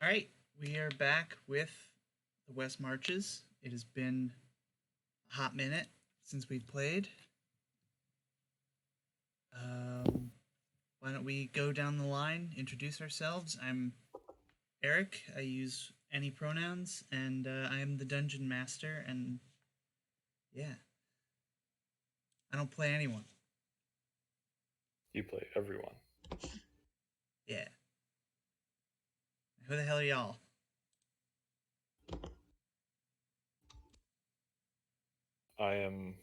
All right, we are back with the West Marches. It has been a hot minute since we've played. Um, why don't we go down the line, introduce ourselves? I'm Eric. I use any pronouns, and I am the dungeon master. And yeah, I don't play anyone. You play everyone. Yeah. Who the hell are y'all? I am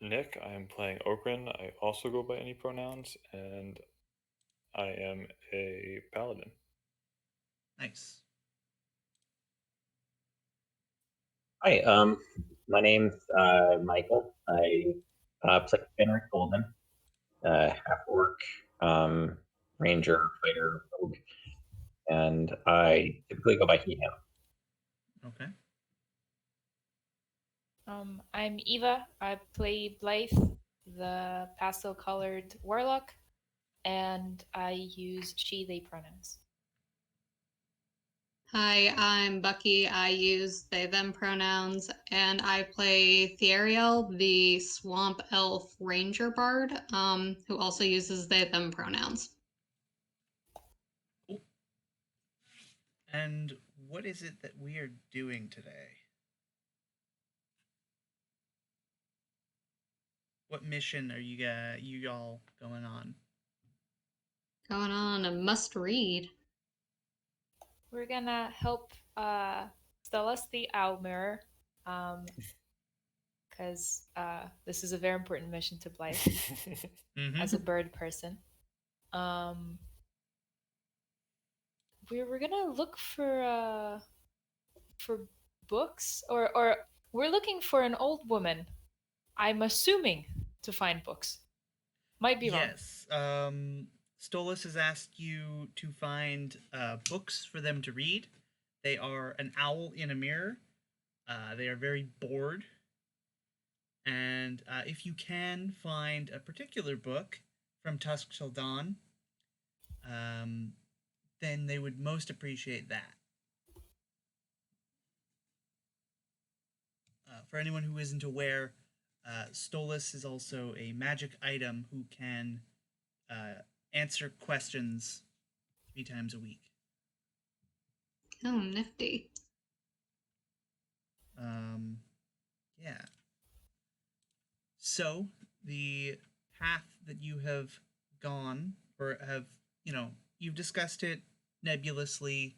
Nick. I am playing Okrin. I also go by any pronouns, and I am a paladin. Nice. Hi, my name's Michael. I play Fenric Golden, half orc, ranger, fighter, rogue, and I typically go by he, him. Okay. I'm Eva. I play Blythe, the pastel-colored warlock, and I use she/they pronouns. Hi, I'm Bucky. I use they them pronouns, and I play Theriel, the swamp elf ranger bard, who also uses they them pronouns. Cool. And what is it that we are doing today? What mission are you all going on? Going on a must read. We're gonna help Stellas the Owl Mirror, because this is a very important mission to Blythe as a bird person. We're gonna look for books, or we're looking for an old woman. I'm assuming to find books. Might be wrong. Yes. Stolas has asked you to find books for them to read. They are an owl in a mirror. They are very bored. And if you can find a particular book from Tusk Till Dawn, um, then they would most appreciate that. For anyone who isn't aware, Stolas is also a magic item who can answer questions 3 times a week. Oh, nifty. Yeah. So the path that you have gone, or have, you've discussed it nebulously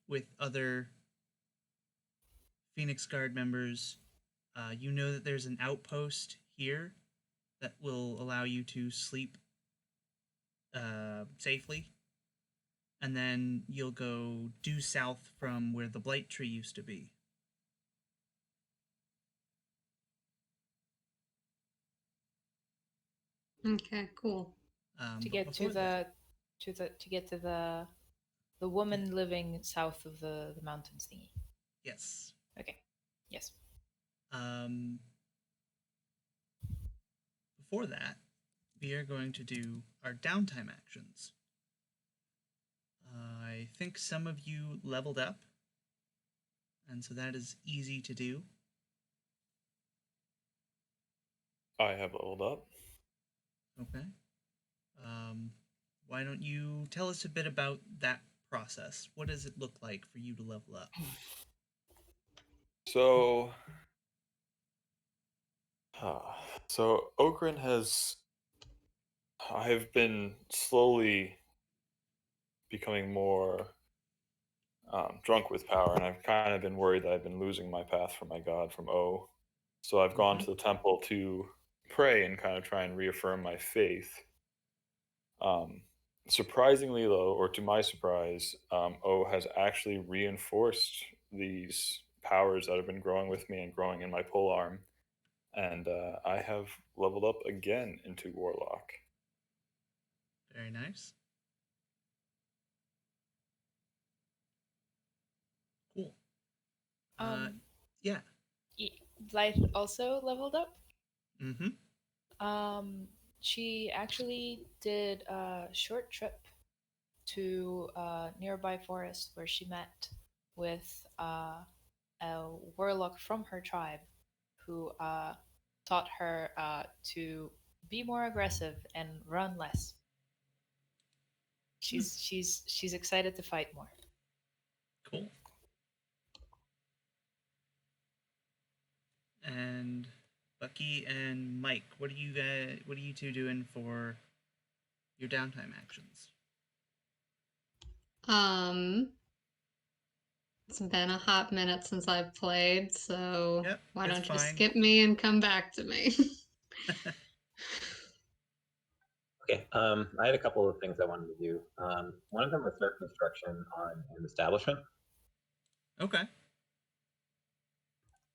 with other Phoenix Guard members. You know that there's an outpost here that will allow you to sleep safely. And then you'll go due south from where the blight tree used to be. Okay, cool. To get to the woman living south of the mountains thingy. Yes. Okay. Yes. Before that, we are going to do our downtime actions. I think some of you leveled up, and so that is easy to do. I have leveled up. Okay. Why don't you tell us a bit about that process? What does it look like for you to level up? So, so Okrin has. I have been slowly becoming more drunk with power, and I've kind of been worried that I've been losing my path from my god, from O. So I've gone to the temple to pray and kind of try and reaffirm my faith. Um, Surprisingly, though, or to my surprise, O has actually reinforced these powers that have been growing with me and growing in my pole arm, and I have leveled up again into Warlock. Very nice. Cool. Yeah. Blythe also leveled up. Mm-hmm. She actually did a short trip to a nearby forest where she met with a warlock from her tribe who taught her to be more aggressive and run less. She's excited to fight more. Cool. And Bucky and Mike, what are you two doing for your downtime actions? It's been a hot minute since I've played, so Yep, why that's don't you fine. skip me and come back to me? Okay. I had a couple of things I wanted to do. One of them was start construction on an establishment. Okay.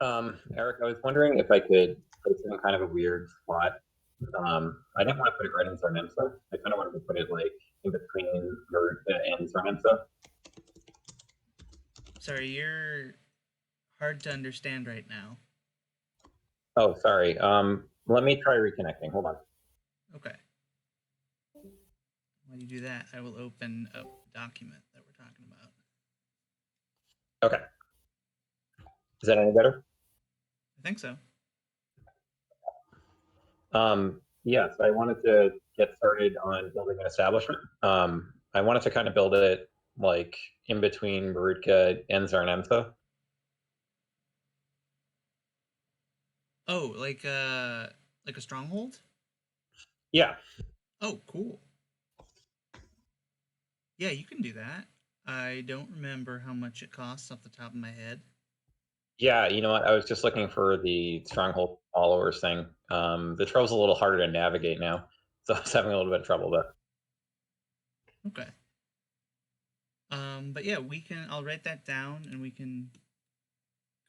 Eric, I was wondering if I could put it in kind of a weird spot. I didn't want to put it right in Zarnemsa. I kind of wanted to put it like in between Maruta and Zarnemsa. Sorry, you're hard to understand right now. Oh, sorry. Let me try reconnecting. Hold on. Okay. While you do that, I will open up the document that we're talking about. Okay. Is that any better? I think so. Yes, I wanted to get started on building an establishment. I wanted to kind of build it like in between Marutka and Zarnemsa. Oh, like a stronghold? Yeah. Oh, cool. Yeah, you can do that. I don't remember how much it costs off the top of my head. Yeah, you know what? I was just looking for the stronghold followers thing. The trail's a little harder to navigate now, so I was having a little bit of trouble there. Okay. But yeah, I'll write that down and we can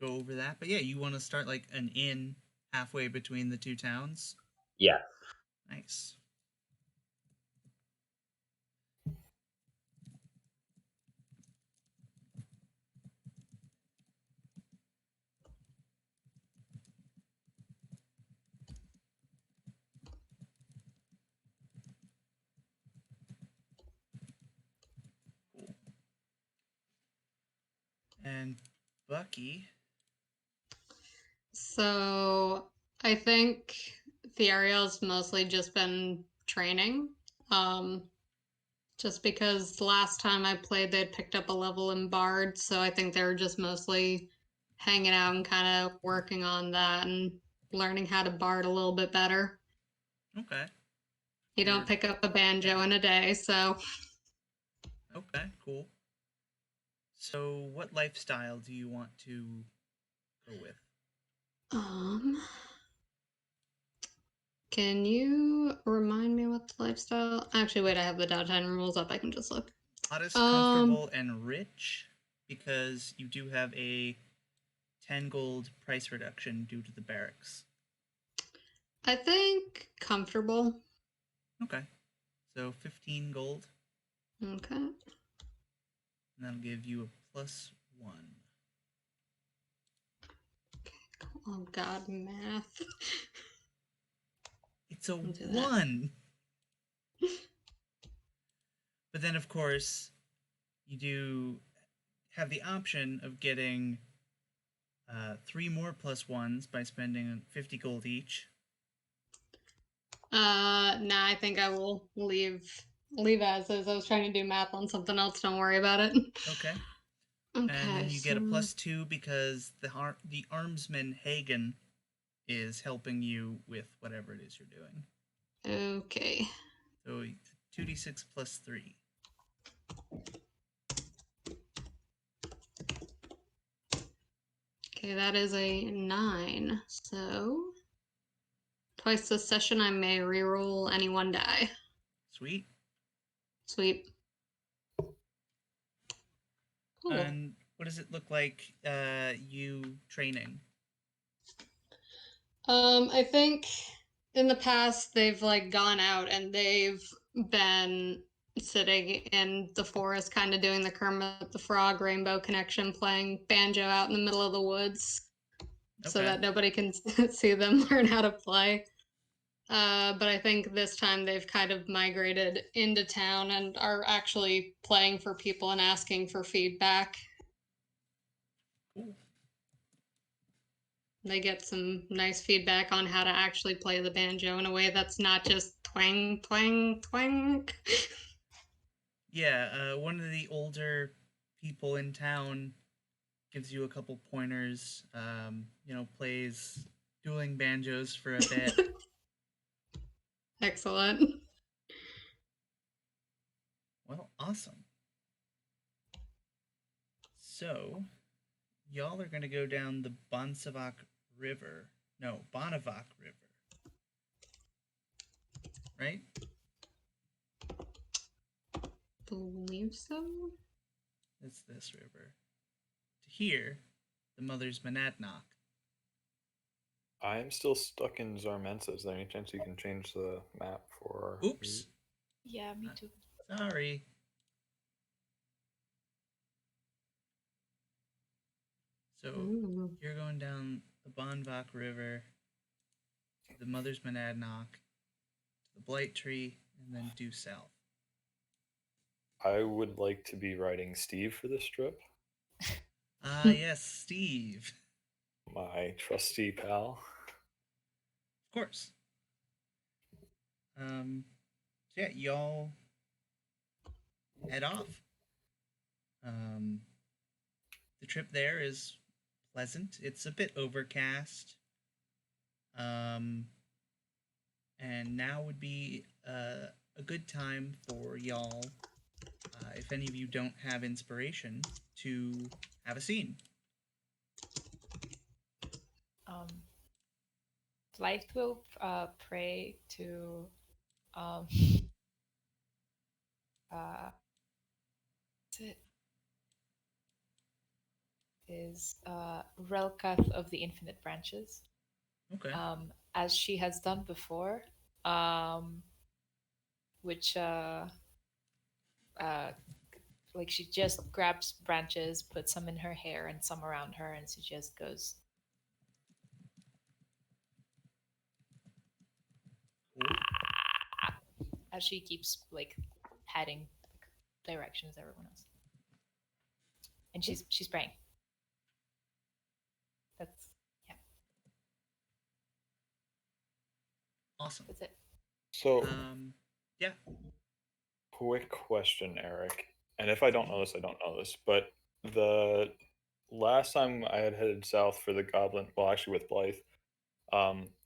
go over that. But yeah, you want to start like an inn halfway between the two towns? Yeah. Nice. Cool. And Bucky. So I think Theariel's mostly just been training. Just because last time I played, they'd picked up a level in Bard, so I think they were just mostly hanging out and kind of working on that and learning how to Bard a little bit better. Okay. You don't pick up a banjo in a day, so. Okay, cool. So, what lifestyle do you want to go with? Can you remind me what the lifestyle? Actually, wait, I have the downtime rules up. I can just look. Modest, comfortable, and rich, because you do have a 10 gold price reduction due to the barracks. I think comfortable. Okay. So 15 gold. Okay. And that'll give you a +1. Oh god, math. It's a 1. But then, of course, you do have the option of getting 3 more +1s by spending 50 gold each. Nah, I think I will leave as is. I was trying to do math on something else. Don't worry about it. Okay. Okay. And then you get a +2 because the armsman Hagen is helping you with whatever it is you're doing. Okay. So 2d6 + 3. Okay, that is a 9. So twice this session, I may reroll any one die. Sweet. Sweet. Cool. And what does it look like you training? I think in the past they've like gone out and they've been sitting in the forest kind of doing the Kermit the Frog Rainbow Connection, playing banjo out in the middle of the woods so Okay. that nobody can see them learn how to play. but I think this time they've kind of migrated into town and are actually playing for people and asking for feedback. Cool. They get some nice feedback on how to actually play the banjo in a way that's not just twang, twang, twang. Yeah, one of the older people in town gives you a couple pointers. Plays dueling banjos for a bit. Excellent. Well, awesome. So, y'all are gonna go down the Bonavak River. No, Bonavak River. Right? Believe so. It's this river. To here, the Mother's Monadnock. I'm still stuck in Zarmensa. Is there any chance you can change the map for? Oops. Yeah, me too. Sorry. So Ooh. you're going down the Bonvak River, to the Mother's Monadnock, to the Blight Tree, and then due south. I would like to be riding Steve for this trip, Ah, yes, Steve. my trusty pal. Of course. So yeah, y'all head off. The trip there is pleasant. It's a bit overcast. And now would be a good time for y'all, if any of you don't have inspiration, to have a scene. Blythe will pray to is Relkath of the Infinite Branches, Okay. as she has done before, which like she just grabs branches, puts some in her hair and some around her, and she just goes. As she keeps like heading directions everyone else, and she's praying. That's Awesome. that's it. So, Yeah. quick question, Eric. And if I don't know this, I don't know this. But the last time I had headed south for the goblin, well, actually with Blythe,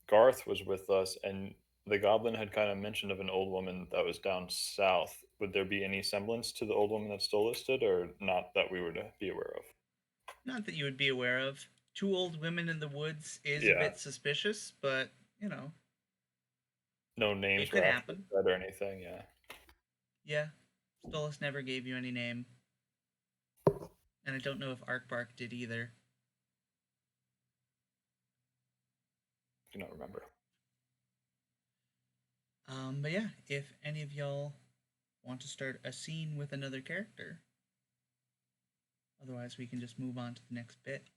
Garth was with us, and the goblin had kind of mentioned of an old woman that was down south. Would there be any semblance to the old woman that's still listed, or not that we were to be aware of? Not that you would be aware of. Two old women in the woods is a Yeah. bit suspicious, but No names it could were happen. actually said or anything, yeah. Yeah. Stolas never gave you any name. And I don't know if Arkbark did either. Do not remember. But yeah, if any of y'all want to start a scene with another character, otherwise we can just move on to the next bit.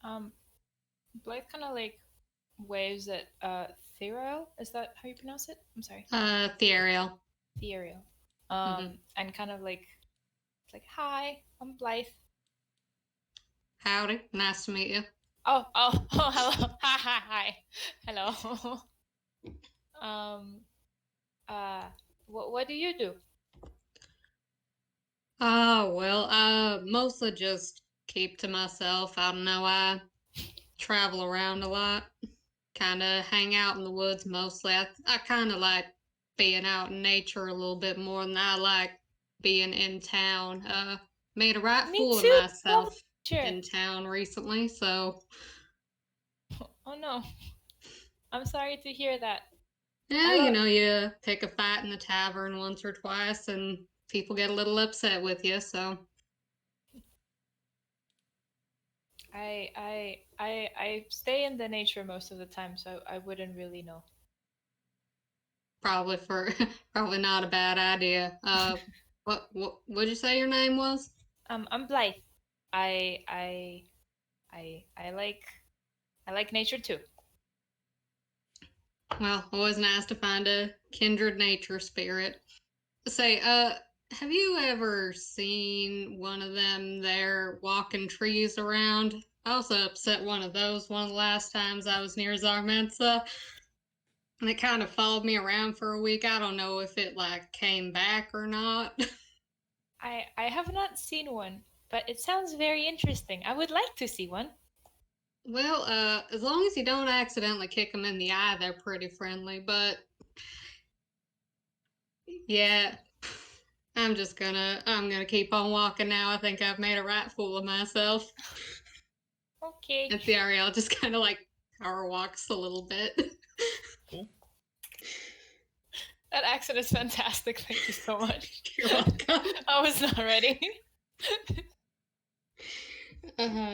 Blythe kind of like waves at Theriel. Is that how you pronounce it? I'm sorry. Theriel. Theriel. Mhm. And kind of like, it's like, hi, I'm Blythe. Howdy. Nice to meet you. Oh, hello. Hi. Hello. What do you do? Oh, well, mostly just keep to myself. I don't know, I travel around a lot. Kind of hang out in the woods mostly. I kind of like being out in nature a little bit more than I like being in town. Made a right Me fool of too. myself Sure. in town recently, so Oh no. I'm sorry to hear that. yeah, you know, you pick a fight in the tavern once or twice and people get a little upset with you, so I stay in the nature most of the time, so I wouldn't really know. probably probably not a bad idea. What'd you say your name was? I'm Blythe. I like nature too. Well, I wasn't asked to find a kindred nature spirit. Say, have you ever seen one of them there walking trees around? I also upset one of those one of the last times I was near Zarmensa. And it kind of followed me around for a week. I don't know if it like came back or not. I have not seen one, but it sounds very interesting. I would like to see one. Well, as long as you don't accidentally kick them in the eye, they're pretty friendly. But yeah, I'm gonna keep on walking now. I think I've made a right fool of myself. Okay. And Ariel just kind of like power walks a little bit. Cool. That accent is fantastic. Thank you so much. You're welcome. I was not ready.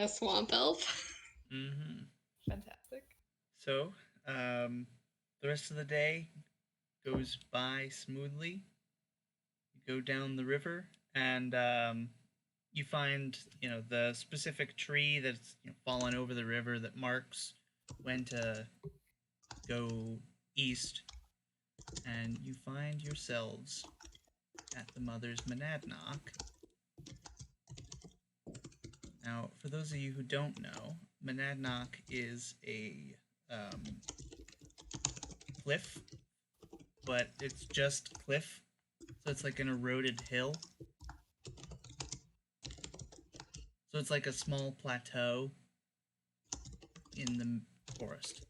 Swamp elf. Mm-hmm. Fantastic. So, the rest of the day goes by smoothly. You go down the river, and you find, the specific tree that's fallen over the river that marks when to go east, and you find yourselves at the Mother's Monadnock. Now, for those of you who don't know, Monadnock is a cliff, but it's just cliff, so it's like an eroded hill. So it's like a small plateau in the forest.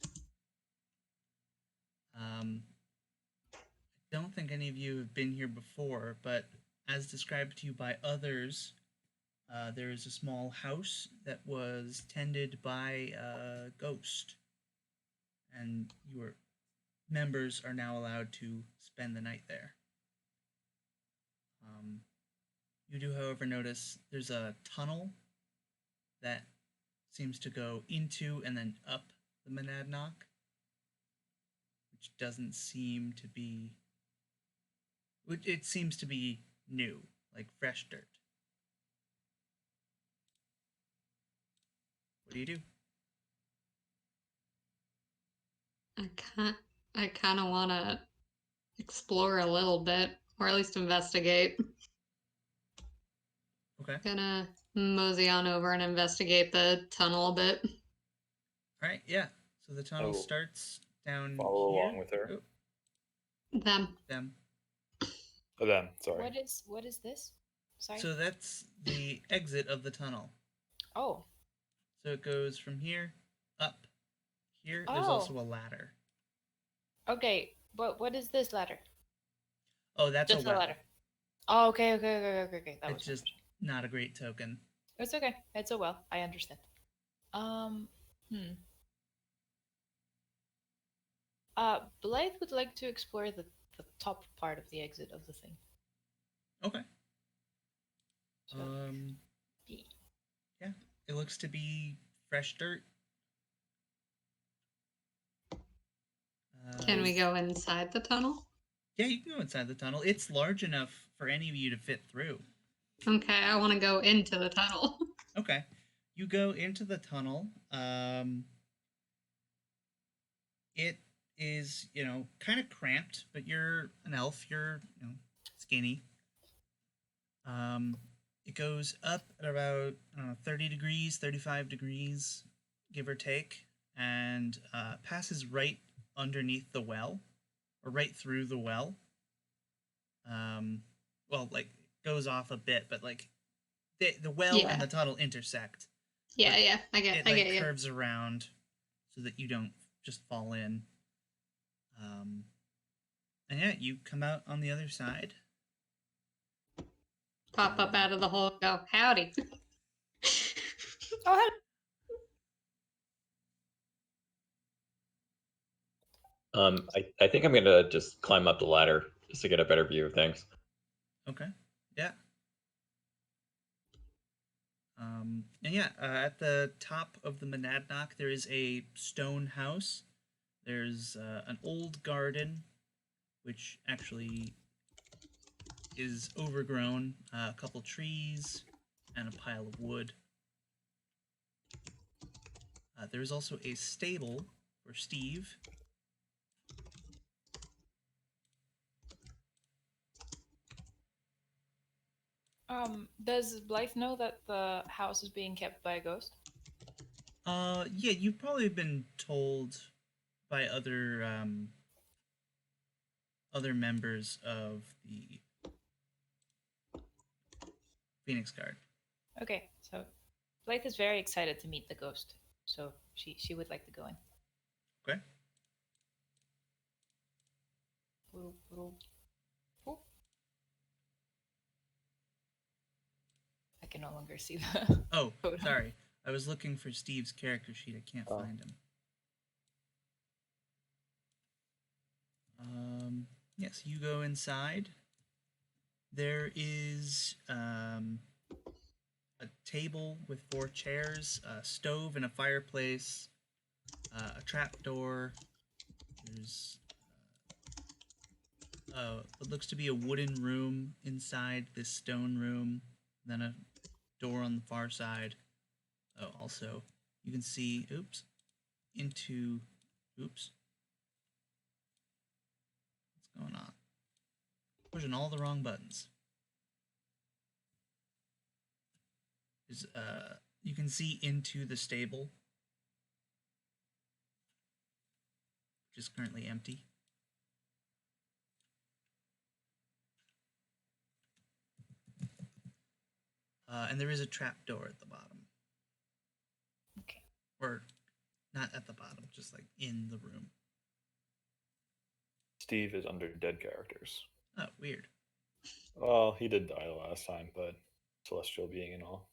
I don't think any of you have been here before, but as described to you by others, there is a small house that was tended by a ghost, and your members are now allowed to spend the night there. You do, however, notice there's a tunnel that seems to go into and then up the Monadnock, which doesn't seem to be... It seems to be new, like fresh dirt. What do you do? I kind of want to explore a little bit, or at least investigate. Okay. Gonna mosey on over and investigate the tunnel a bit. All right, yeah. So the tunnel Oh. starts down Follow here. along with her. Oh, Them. them. Oh, them. Sorry. What is this? Sorry. So that's the exit of the tunnel. Oh. So it goes from here up here. There's Oh. also a ladder. Okay, but what is this ladder? Oh, that's Just a well. ladder. Oh, okay. That It's was just not a great token. It's okay. It's a well. I understand. Blythe would like to explore the top part of the exit of the thing. Okay. So, Yeah. It looks to be fresh dirt. Can we go inside the tunnel? Yeah, you can go inside the tunnel. It's large enough for any of you to fit through. Okay, I want to go into the tunnel. Okay. You go into the tunnel. It is, kind of cramped, but you're an elf. You're, skinny. It goes up at about 30 degrees, 35 degrees, give or take, and passes right underneath the well, or right through the well. Goes off a bit, but the well Yeah. and the tunnel intersect. Yeah, I get you. Curves around so that you don't just fall in. And yeah, you come out on the other side. Pop up out of the hole and go, howdy. oh, I think I'm gonna just climb up the ladder just to get a better view of things. Okay. Yeah. At the top of the Monadnock, there is a stone house. There's an old garden, which actually is overgrown. A couple trees and a pile of wood. There is also a stable for Steve. Does Blythe know that the house is being kept by a ghost? Yeah, you've probably been told by other members of the Phoenix Guard. Okay, so Blythe is very excited to meet the ghost, so she would like to go in. Okay. Boop, boop, boop. I can no longer see the. Oh, Photo. sorry. I was looking for Steve's character sheet. I can't Oh. find him. Yes, you go inside. There is a table with 4 chairs, a stove and a fireplace, a trap door. There's what looks to be a wooden room inside this stone room, then a door on the far side. Oh, also, you can see, into, what's going on? Pushing all the wrong buttons. You can see into the stable, which is currently empty. And there is a trap door at the bottom. Okay. Or not at the bottom, just like in the room. Steve is under dead characters. Oh, weird. Well, he did die the last time, but celestial being and all.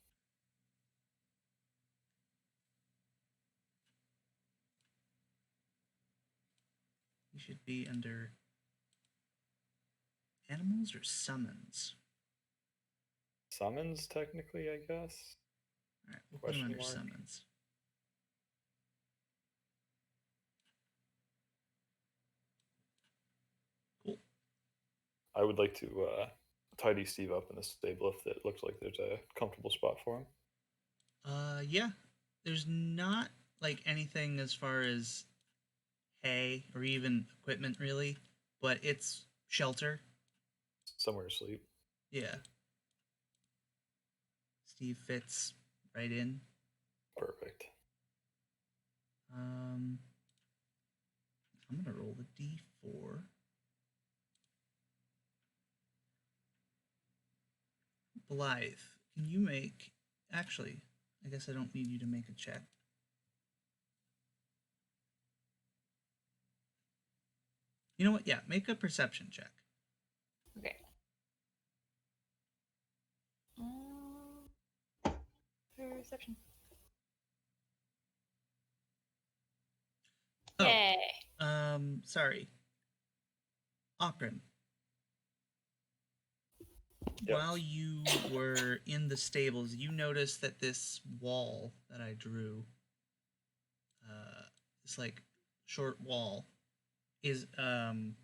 You should be under animals or summons. Summons, technically, I guess. All right, we'll put him Question under mark. summons. Cool. I would like to tidy Steve up in the stable if it looks like there's a comfortable spot for him. Yeah. There's not like anything as far as hay or even equipment really, but it's shelter. Somewhere to sleep. Yeah. Steve fits right in. Perfect. I'm gonna roll the d4. Blythe, can you make? Actually, I guess I don't need you to make a check. You know what? Yeah, make a perception check. Okay. Perception. Oh, Yay! sorry. Akron. Yep. While you were in the stables, you noticed that this wall that I drew, this like short wall, is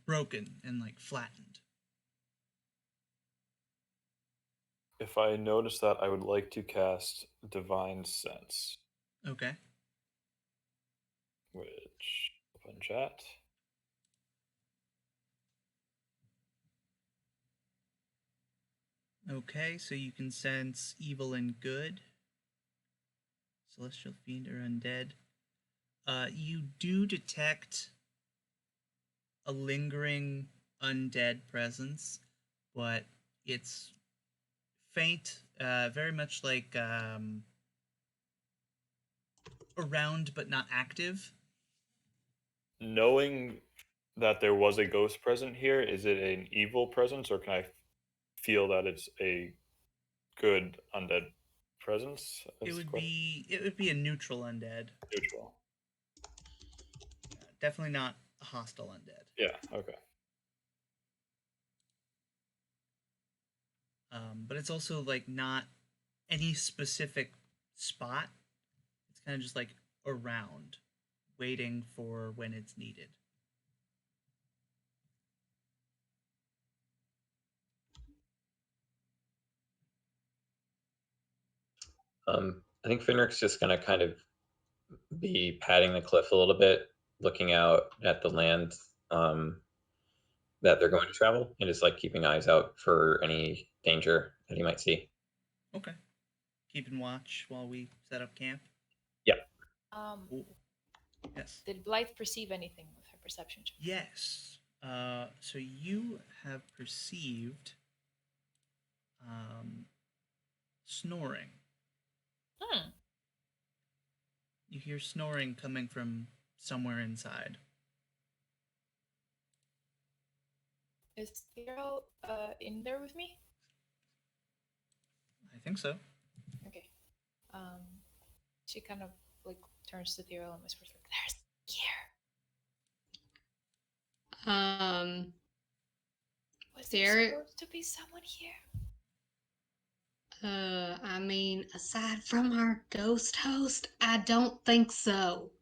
broken and like flattened. If I notice that, I would like to cast Divine Sense, Okay. which open chat. Okay, so you can sense evil and good. Celestial fiend or undead. You do detect a lingering undead presence, but it's faint, very much like around but not active. Knowing that there was a ghost present here, is it an evil presence, or can I feel that it's a good undead presence? It would be a neutral undead. Neutral. Definitely not a hostile undead. Yeah. Okay. But it's also like not any specific spot. It's kind of just like around, waiting for when it's needed. I think Finrick's just gonna kind of be patting the cliff a little bit, looking out at the land, that they're going to travel, and just like keeping eyes out for any danger that he might see. Okay. Keeping watch while we set up camp. Cool. Yes. Did Blythe perceive anything with her perception check? Yes. So you have perceived snoring. Hmm. You hear snoring coming from somewhere inside. Is Theo in there with me? I think so. Okay. She kind of like turns to Theo and whispers, like, "There's here. Was there There- supposed to be someone here?" I mean, aside from our ghost host, I don't think so.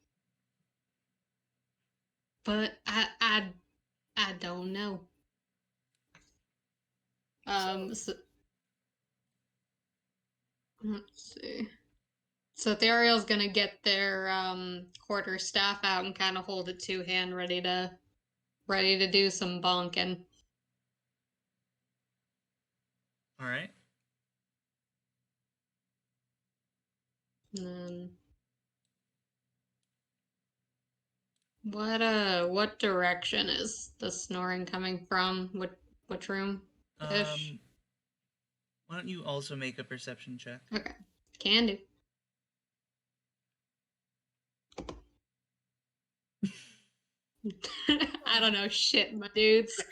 But I don't know. So, let's see. So Theriel's gonna get their quarter staff out and kind of hold it two-hand, ready to do some bonking. All right. And then what direction is the snoring coming from? Which room? Ish. Why don't you also make a perception check? Okay. Can do. I don't know shit, my dudes.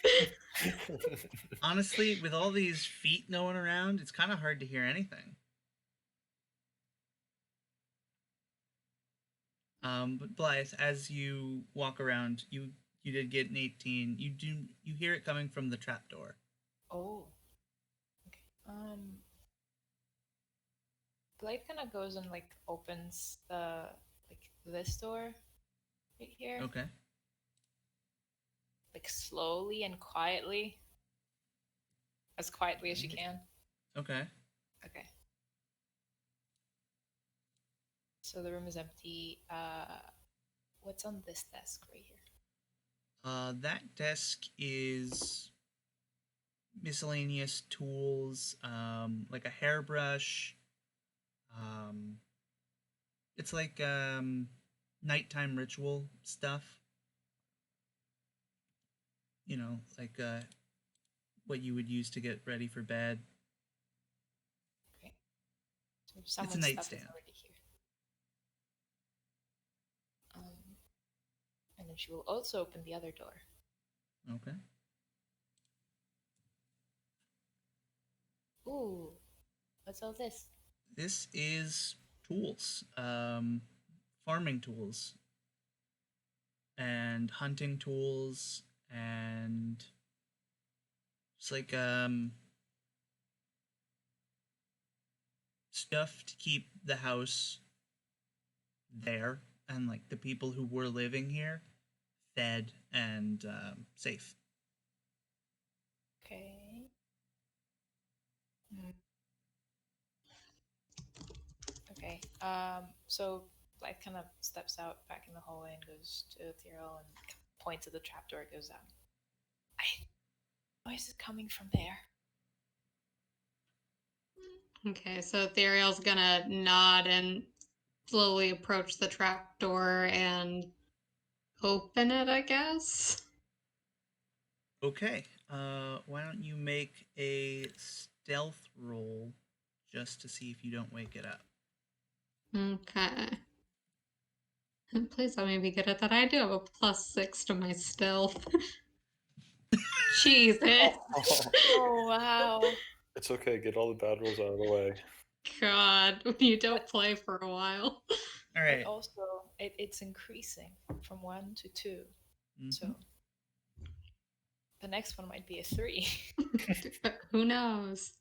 Honestly, with all these feet going around, it's kind of hard to hear anything. But Blythe, as you walk around, you did get an 18. You hear it coming from the trapdoor. Oh. Okay. Blythe kind of goes and like opens this door right here, Okay. like slowly and quietly, as quietly as she can. Okay. Okay. So the room is empty. What's on this desk right here? That desk is miscellaneous tools, like a hairbrush. It's like nighttime ritual stuff. You know, like what you would use to get ready for bed. Okay. So someone's a stuff is nightstand. already here. And then she will also open the other door. Okay. Ooh, what's all this? This is tools, farming tools, and hunting tools, and it's like stuff to keep the house there and like the people who were living here fed and safe. Okay. Okay. So Blythe kind of steps out back in the hallway and goes to Ethereal and points at the trapdoor. Goes, noise is coming from there. Okay, so Theriel's gonna nod and slowly approach the trapdoor and open it, I guess. Okay. Why don't you make a stealth roll just to see if you don't wake it up? Okay. And please let me be good at that. I do have a +6 to my stealth. Jesus. Oh wow! It's okay. Get all the bad rolls out of the way. God, when you don't play for a while. All right. But also, it's increasing from 1 to 2. Mhm. So the next one might be a 3. Who knows?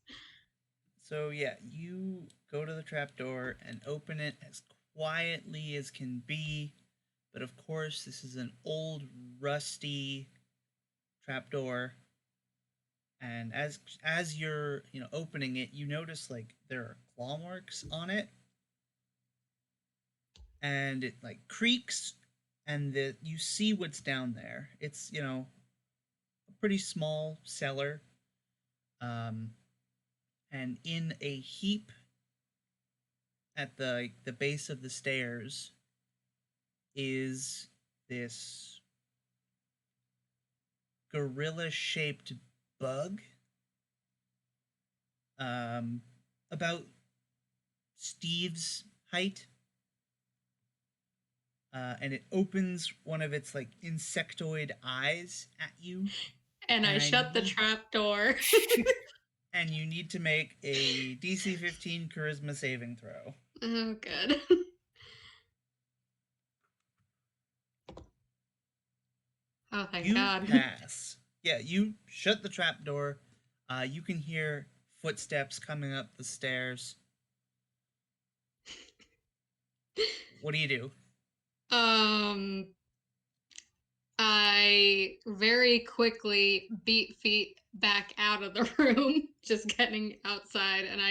So yeah, you go to the trapdoor and open it as quietly as can be. But of course, this is an old, rusty trapdoor. And as you're opening it, you notice like there are claw marks on it, and it like creaks, and you see what's down there. It's pretty small cellar. And in a heap at the base of the stairs is this gorilla-shaped bug, about Steve's height, and it opens one of its like insectoid eyes at you, And I And I shut the need- trap door. and you need to make a DC 15 Charisma saving throw. Oh, good. Oh, thank You God. pass. Yeah, you shut the trap door. You can hear footsteps coming up the stairs. What do you do? I very quickly beat feet back out of the room, just getting outside, and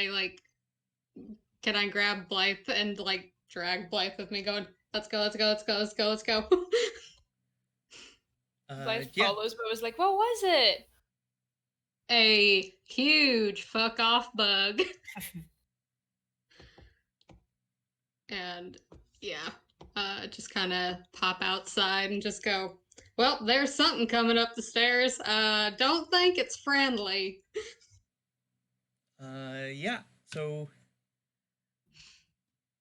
can I grab Blythe and like drag Blythe with me, going, let's go, let's go, let's go, let's go, let's go. Blythe Yeah. follows, but was like, "What was it?" A huge fuck off bug. And yeah, just kind of pop outside and just go, well, there's something coming up the stairs. Don't think it's friendly. Yeah. So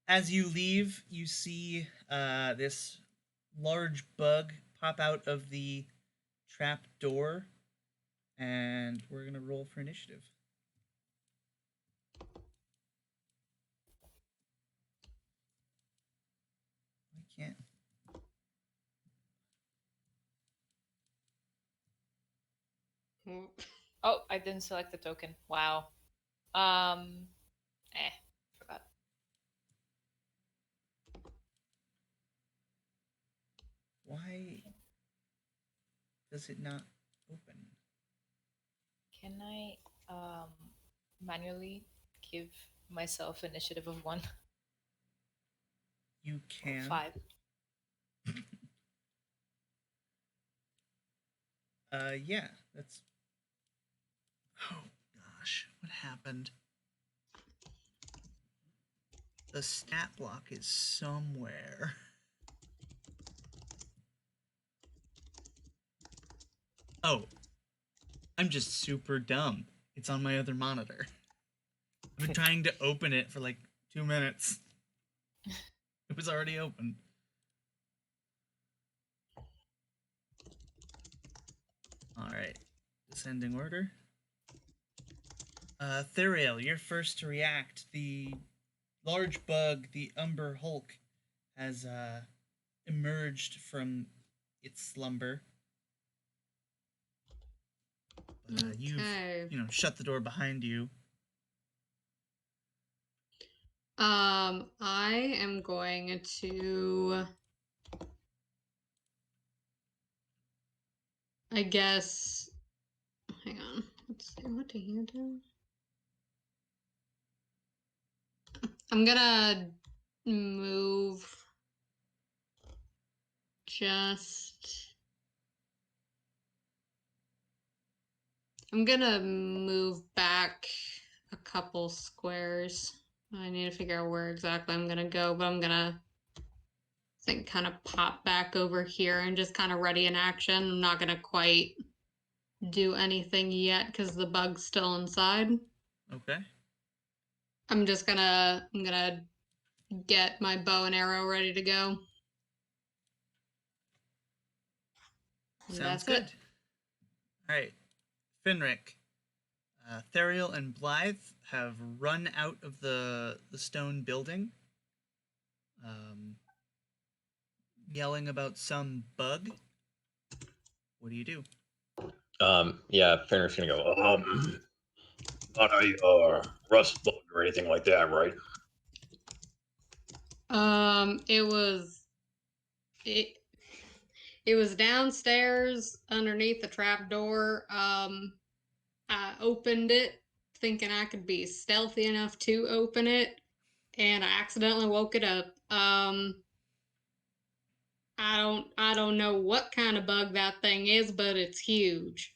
as you leave, you see this large bug pop out of the trap door, and we're gonna roll for initiative. I can't. Oh, I didn't select the token. Wow. Forgot. Why does it not open? Can I manually give myself initiative of 1? You can. 5. Yeah, that's. Oh gosh, what happened? The stat block is somewhere. Oh, I'm just super dumb. It's on my other monitor. I've been trying to open it for like 2 minutes. It was already open. Alright. Descending order. Theriel, you're first to react. The large bug, the Umber Hulk, has emerged from its slumber. You've Okay. shut the door behind you. I am going to, I guess, hang on. Let's see, what do you do? I'm gonna move I'm gonna move back a couple squares. I need to figure out where exactly I'm gonna go, but I'm gonna kind of pop back over here and just kind of ready in action. I'm not gonna quite do anything yet because the bug's still inside. Okay. I'm gonna get my bow and arrow ready to go. And Sounds that's good. it. Alright. Finric, Theriel, and Blythe have run out of the stone building, yelling about some bug. What do you do? Yeah, Fenrir's gonna go, not a rust bug or anything like that, right? It was downstairs underneath the trap door. I opened it thinking I could be stealthy enough to open it, and I accidentally woke it up. I don't know what kind of bug that thing is, but it's huge.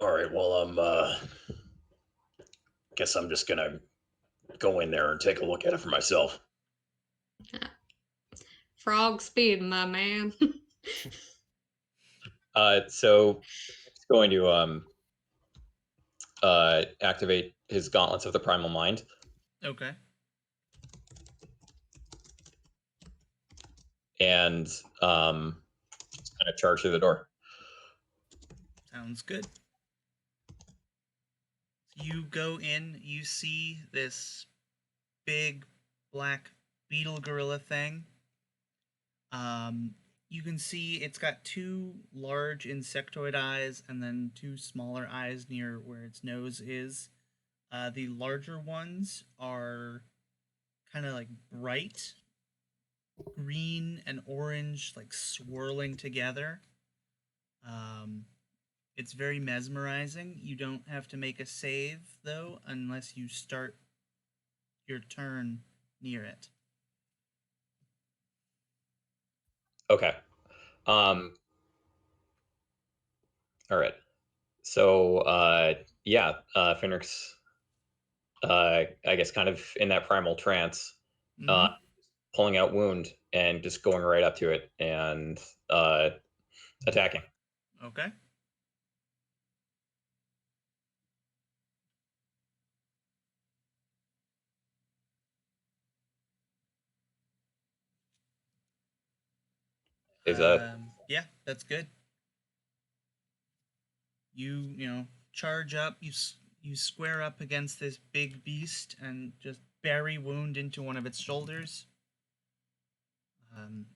All right. Well, guess I'm just gonna go in there and take a look at it for myself. Frog speed, my man. So it's going to activate his gauntlets of the primal mind. Okay. And just kind of charge through the door. Sounds good. You go in, you see this big black beetle gorilla thing. You can see it's got two large insectoid eyes and then two smaller eyes near where its nose is. The larger ones are kind of like bright green and orange, like swirling together. It's very mesmerizing. You don't have to make a save though, unless you start your turn near it. Okay. All right. So Fenrix, I guess kind of in that primal trance, Mhm. pulling out wound and just going right up to it and attacking. Okay. Is that Yeah, that's good. You charge up. You square up against this big beast and just bury wound into one of its shoulders.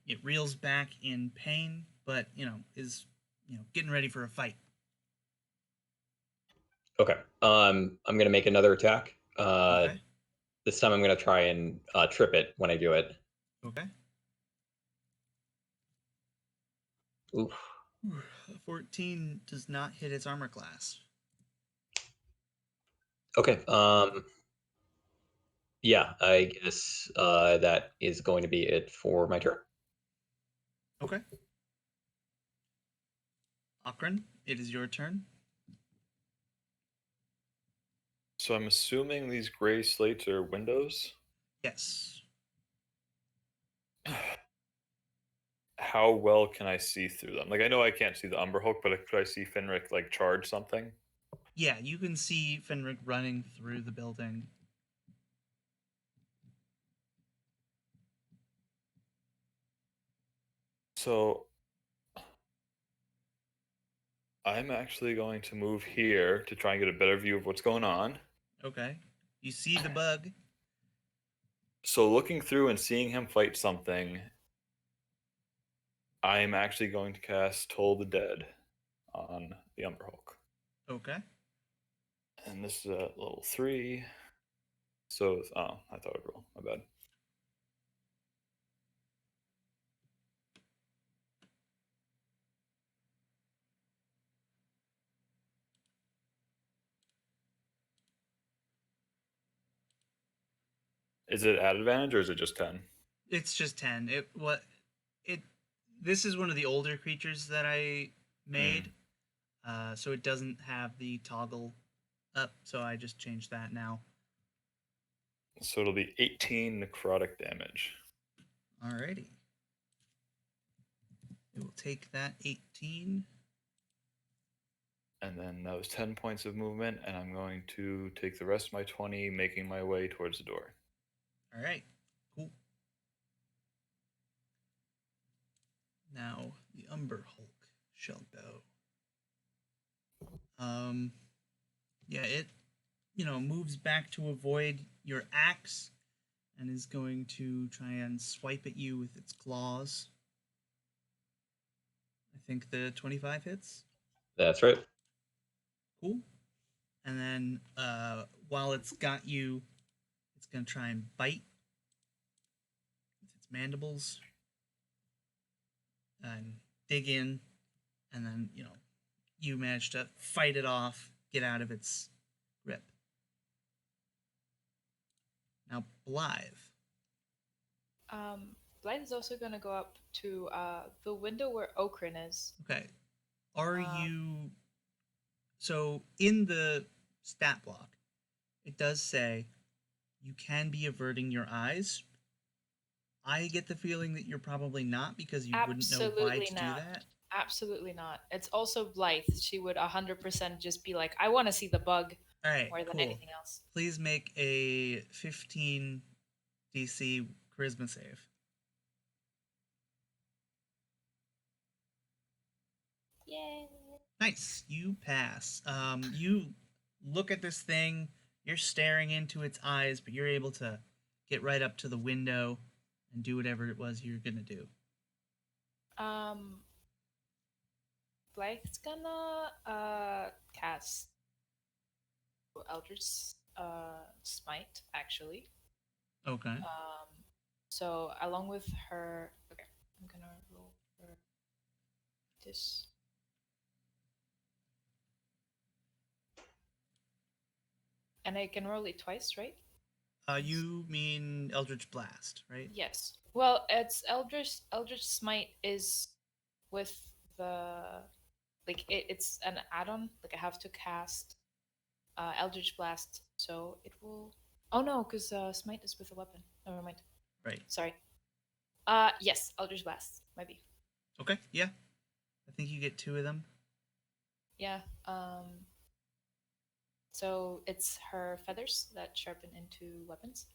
It reels back in pain, but is getting ready for a fight. okay? I'm gonna make another attack. Okay. This time I'm gonna try and trip it when I do it. Okay. Oof. 14 does not hit its armor class. Okay. Yeah, I guess that is going to be it for my turn. Okay. Akron, it is your turn. So I'm assuming these gray slates are windows. Yes. How well can I see through them? Like I know I can't see the Umber Hulk, but could I see Fenric like charge something? Yeah, you can see Fenric running through the building. So I'm actually going to move here to try and get a better view of what's going on. Okay. You see the bug. So looking through and seeing him fight something, I am actually going to cast Toll the Dead on the Umber Hulk. Okay. And this is at level 3. So, I thought I'd roll. My bad. Is it at advantage or is it just 10? It's just 10. This is one of the older creatures that I made. So it doesn't have the toggle up, so I just changed that now. So it'll be 18 necrotic damage. Alrighty. It will take that 18. And then that was 10 points of movement, and I'm going to take the rest of my 20, making my way towards the door. Alright. Cool. Now the Umber Hulk shall go. Yeah, it moves back to avoid your axe and is going to try and swipe at you with its claws. I think the 25 hits. That's right. Cool. And then while it's got you, it's going to try and bite with its mandibles and dig in. And then, you manage to fight it off, get out of its grip. Now, Blythe. Blythe is also going to go up to the window where Okrin is. Okay. Are you So in the stat block, it does say you can be averting your eyes. I get the feeling that you're probably not because you wouldn't know why Absolutely to do not. that. Absolutely not. It's also Blythe. She would 100% just be like, I want to see the bug All right, more than cool. anything else. Please make a 15 DC charisma save. Yay. Nice. You pass. You look at this thing. You're staring into its eyes, but you're able to get right up to the window and do whatever it was you're gonna do. Blythe's gonna cast Eldritch Smite, actually. Okay. So along with her, okay, I'm gonna roll for this. And I can roll it twice, right? You mean Eldritch Blast, right? Yes. Well, it's Eldritch Smite is with the like it's an add-on. Like I have to cast Eldritch Blast, so it will. Oh no, because Smite is with a weapon. Never mind. Right. Sorry. Yes, Eldritch Blast, maybe. Okay. Yeah. I think you get 2 of them. Yeah. So it's her feathers that sharpen into weapons.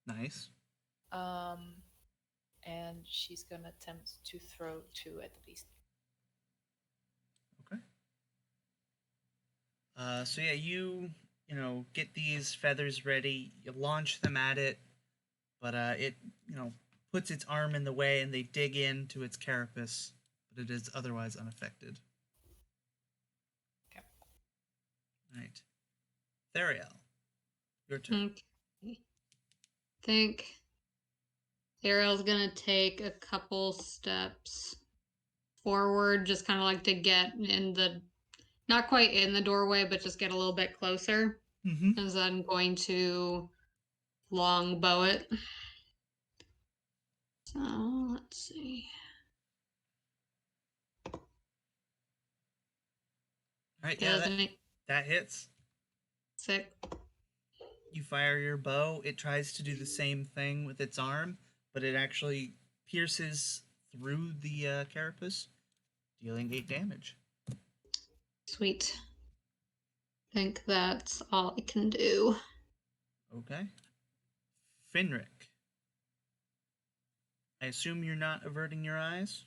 Nice. And she's gonna attempt to throw 2 at the beast. Okay. So yeah, you get these feathers ready. You launch them at it, but it puts its arm in the way, and they dig into its carapace, but it is otherwise unaffected. Okay. All right. Theriel, your turn. Okay. Think Ariel's gonna take a couple steps forward, just kind of like to get in the, not quite in the doorway, but just get a little bit closer. Mm-hmm. As I'm going to longbow it. So let's see. All right. Yeah, that hits. Sick. You fire your bow. It tries to do the same thing with its arm, but it actually pierces through the carapace, dealing 8 damage. Sweet. Think that's all I can do. Okay. Finric. I assume you're not averting your eyes?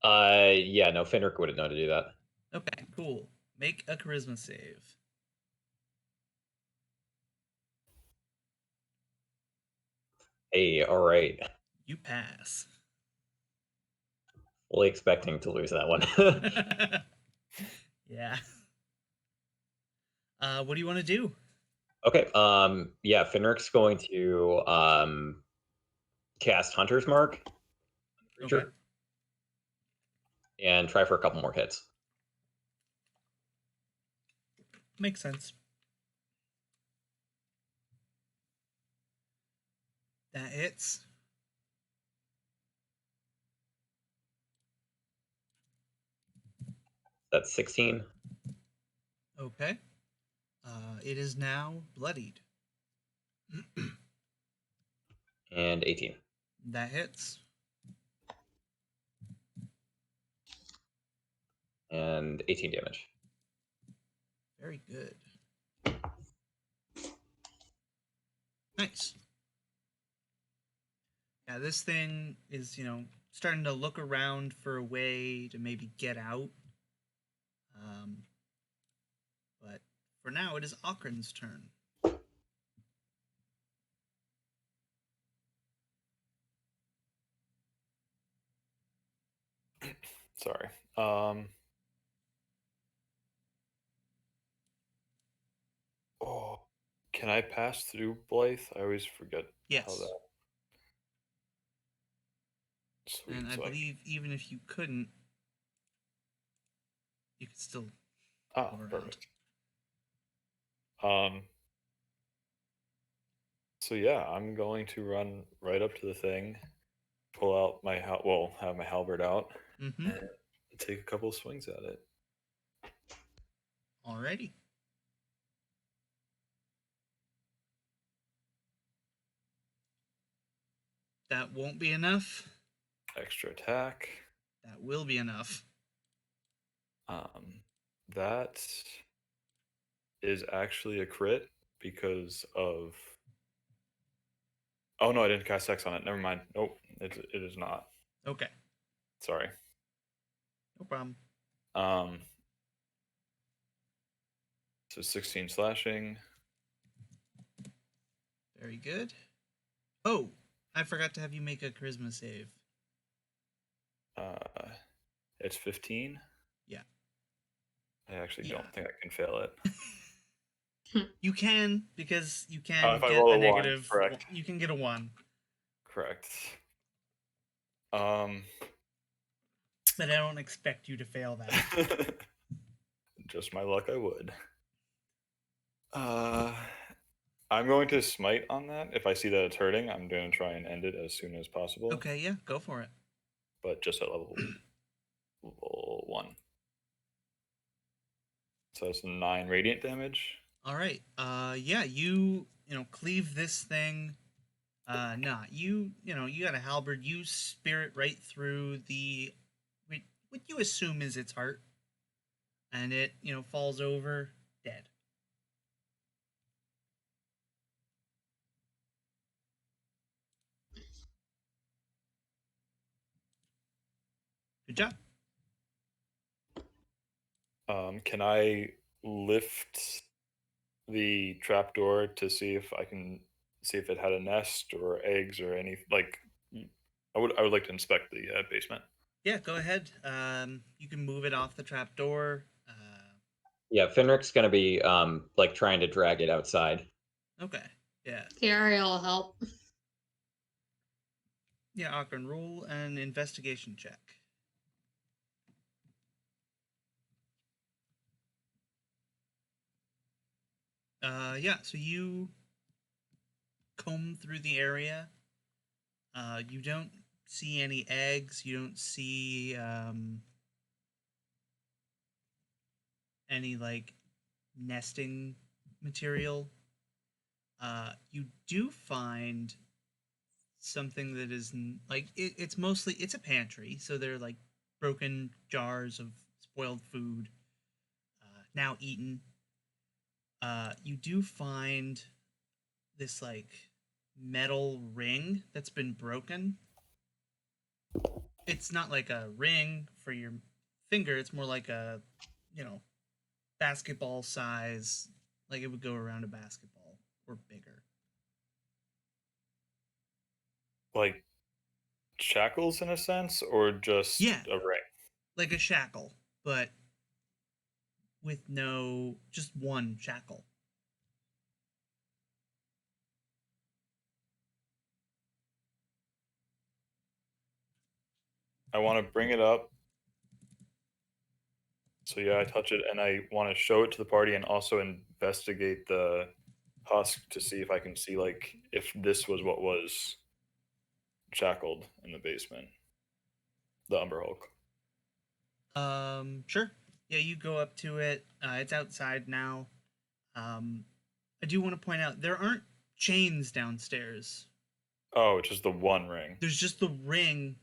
Yeah, no, Fenric wouldn't know to do that. Okay, cool. Make a charisma save. Hey, all right. You pass. Fully expecting to lose that one. Yeah. What do you want to do? Okay. Yeah, Fenric's going to cast Hunter's Mark. Okay. And try for a couple more hits. Makes sense. That hits. That's 16. Okay. It is now bloodied. And 18. That hits. And 18 damage. Very good. Nice. Yeah, this thing is, starting to look around for a way to maybe get out. But for now, it is Okran's turn. Sorry. Oh, can I pass through Blythe? I always forget Yes. how that. Sweet. And I believe even if you couldn't, you could still go around. Perfect. So yeah, I'm going to run right up to the thing, pull out my have my halberd out, Mm-hmm. and take a couple of swings at it. Alrighty. That won't be enough. Extra attack. That will be enough. That is actually a crit because of. Oh no, I didn't cast Hex on it. Never mind. Nope, it is not. Okay, Sorry. no problem. So 16 slashing. Very good. Oh, I forgot to have you make a charisma save. It's 15. Yeah. I actually Yeah. don't think I can fail it. You can, because you can if I get roll a a one, negative. correct. You can get a 1. Correct. But I don't expect you to fail that. Just my luck, I would. I'm going to smite on that. If I see that it's hurting, I'm going to try and end it as soon as possible. Okay, yeah, go for it. But just at level 1. So it's 9 radiant damage. All right. Yeah, you cleave this thing. You got a halberd. You spear it right through the what you assume is its heart, and it falls over dead. Good job. Can I lift the trapdoor to see if I can see if it had a nest or eggs or any I would like to inspect the basement. Yeah, go ahead. You can move it off the trapdoor. Yeah, Finrick's gonna be like trying to drag it outside. Okay. Yeah. Theory will help. Yeah, Akron, roll an investigation check. Yeah, so you comb through the area. You don't see any eggs. You don't see any nesting material. You do find something that is it's mostly it's a pantry, so they're broken jars of spoiled food, now eaten. You do find this metal ring that's been broken. It's not like a ring for your finger. It's more like a basketball size, like it would go around a basketball or bigger. Like shackles in a sense, or just Yeah. a ring? Like a shackle, but with just one shackle. I want to bring it up. So yeah, I touch it and I want to show it to the party and also investigate the husk to see if I can see if this was what was shackled in the basement. The Umber Hulk. Sure. Yeah, you go up to it. It's outside now. I do want to point out there aren't chains downstairs. Oh, it's just the one ring. There's just the ring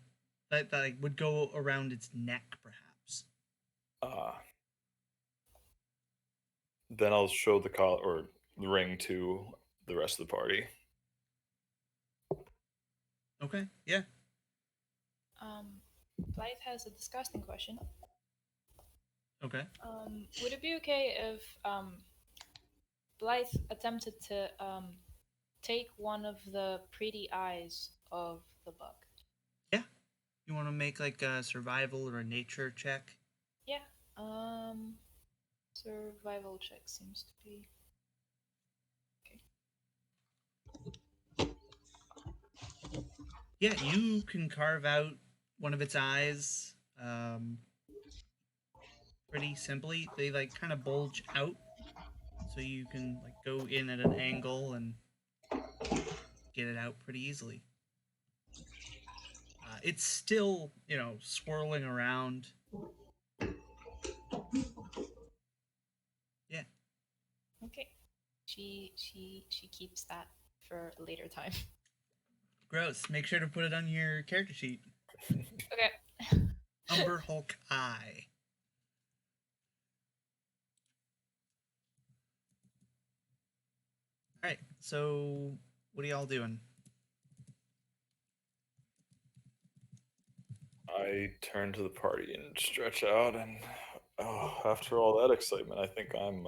that would go around its neck, perhaps. Then I'll show the collar or the ring to the rest of the party. Okay. Yeah. Blythe has a disgusting question. Okay. Would it be okay if Blythe attempted to take one of the pretty eyes of the bug? Yeah. You want to make a survival or a nature check? Yeah. Survival check seems to be okay. Yeah, you can carve out one of its eyes pretty simply. They kind of bulge out, so you can go in at an angle and get it out pretty easily. It's still swirling around. she keeps that for a later time. Gross. Make sure to put it on your character sheet. Okay. Umber Hulk Eye. All right. So, what are y'all doing? I turn to the party and stretch out, and after all that excitement, I think I'm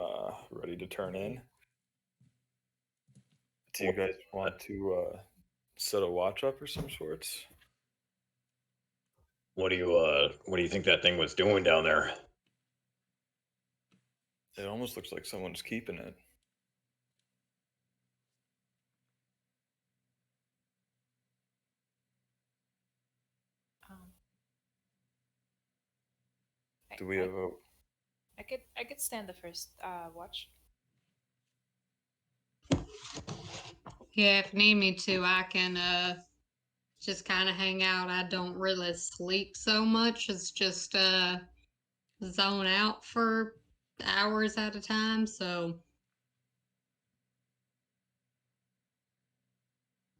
ready to turn in. Do you guys want to set a watch up or some sorts? What do you think that thing was doing down there? It almost looks like someone's keeping it. Um, Do we have a? I could stand the first watch. Yeah, if you need me to, I can just kind of hang out. I don't really sleep so much. It's just zone out for hours at a time. So,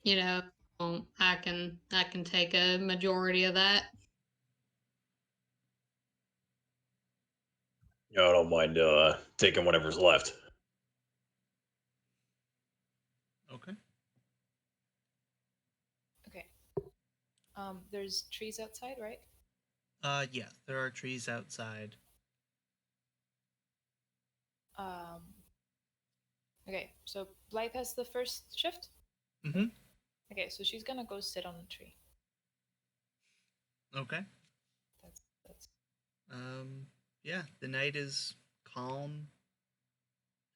you know, I can take a majority of that. Yeah, I don't mind taking whatever's left. Okay. Okay. There's trees outside, right? Yeah, there are trees outside. Okay, so Blythe has the first shift? Mm-hmm. Okay, so she's gonna go sit on the tree. Okay. That's Yeah, the night is calm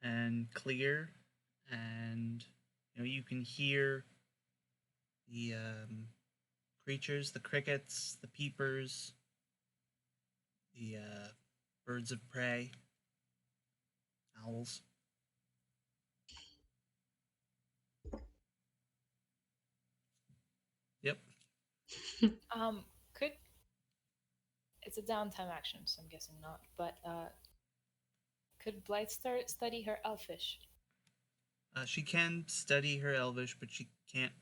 and clear, and you can hear the creatures, the crickets, the peepers, the birds of prey, owls. Yep. could it's a downtime action, so I'm guessing not, but could Blythe study her elfish? She can study her elvish, but she can't,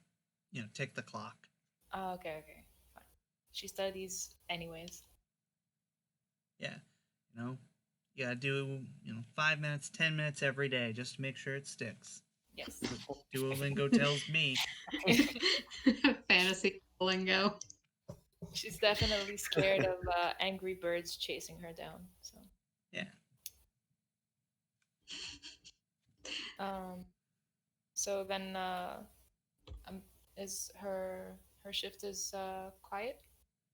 tick the clock. Oh, okay, fine. She studies anyways. Yeah, you gotta do 5 minutes, 10 minutes every day just to make sure it sticks. Yes. Duolingo tells me. Fantasy lingo. She's definitely scared of angry birds chasing her down. So Yeah. So then, is her shift is quiet?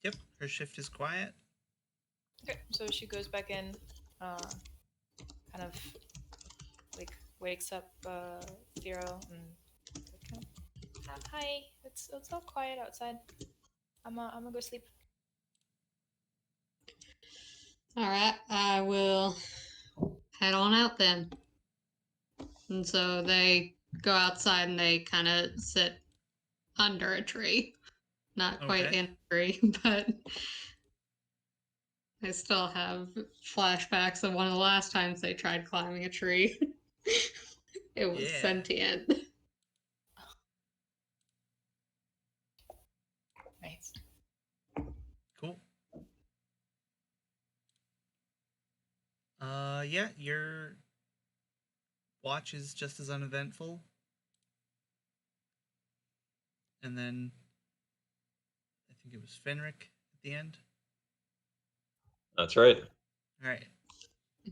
Yep. Her shift is quiet. Okay. So she goes back in, kind of like wakes up Zero and like, hi. It's all quiet outside. I'm gonna go sleep. All right, I will head on out then. And so they go outside and they kind of sit under a tree. Not quite Okay. in a tree, but I still have flashbacks of one of the last times they tried climbing a tree. It was Yeah. sentient. Nice. Cool. Yeah, your watch is just as uneventful. And then I think it was Fenric at the end. That's right. All right.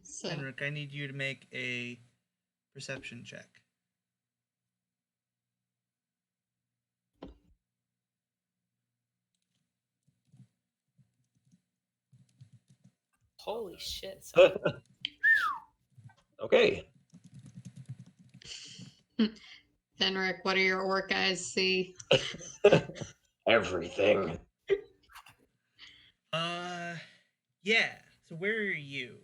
So, Fenric, I need you to make a perception check. Holy shit. So Okay. Fenric, what do your orc eyes see? Everything. Yeah. So where are you?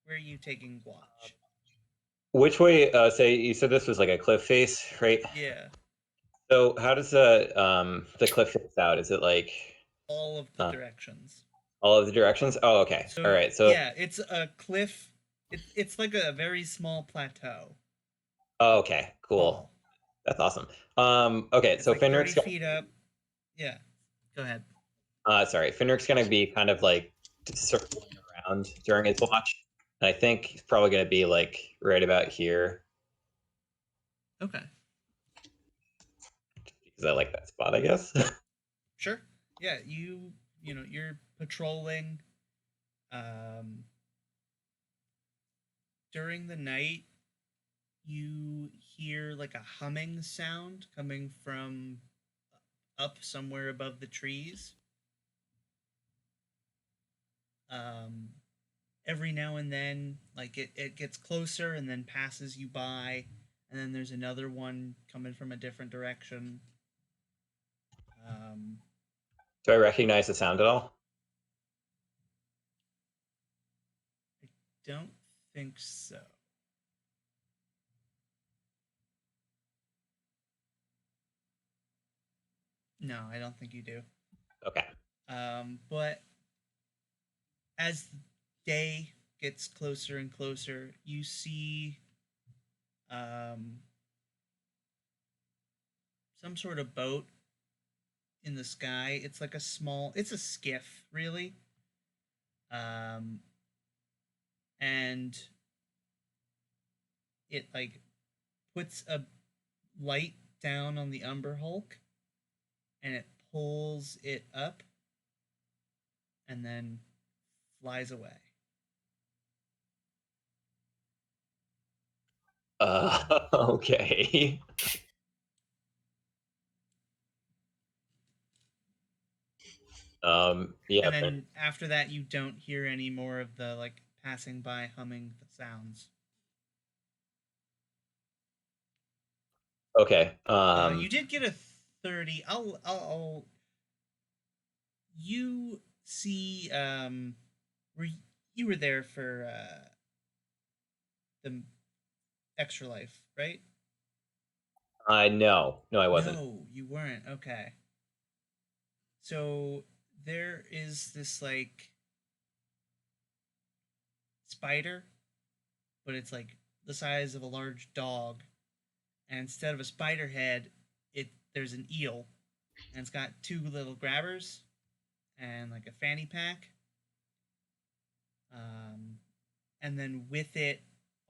Where are you taking watch? Which way? Say you said this was like a cliff face, right? Yeah. So how does the cliff face out? Is it like All of the directions. all of the directions? Oh, okay. So All right. So yeah, it's a cliff. It's like a very small plateau. Oh, okay, cool. Ball. That's awesome. Okay, It's so like 30 Fenric's feet up. Yeah. Go ahead. sorry, Fenric's gonna be kind of like circling around during his watch. And I think he's probably gonna be like right about here Okay. because I like that spot, I guess. Sure. Yeah, you're patrolling during the night. You hear like a humming sound coming from up somewhere above the trees. Every now and then, like it gets closer and then passes you by, and then there's another one coming from a different direction. Do I recognize the sound at all? I don't think so. No, I don't think you do. Okay. But as day gets closer and closer, you see some sort of boat in the sky. It's like it's a skiff, really. And it like puts a light down on the Umber Hulk, and it pulls it up, and then flies away. Okay. Yeah. And then after that, you don't hear any more of the like passing by humming sounds. Okay. You did get a 30. I'll you see you were there for the Extra Life, right? No, I wasn't. No, you weren't. Okay. So there is this like spider, but it's like the size of a large dog, and instead of a spider head, there's an eel, and it's got two little grabbers and like a fanny pack. And then with it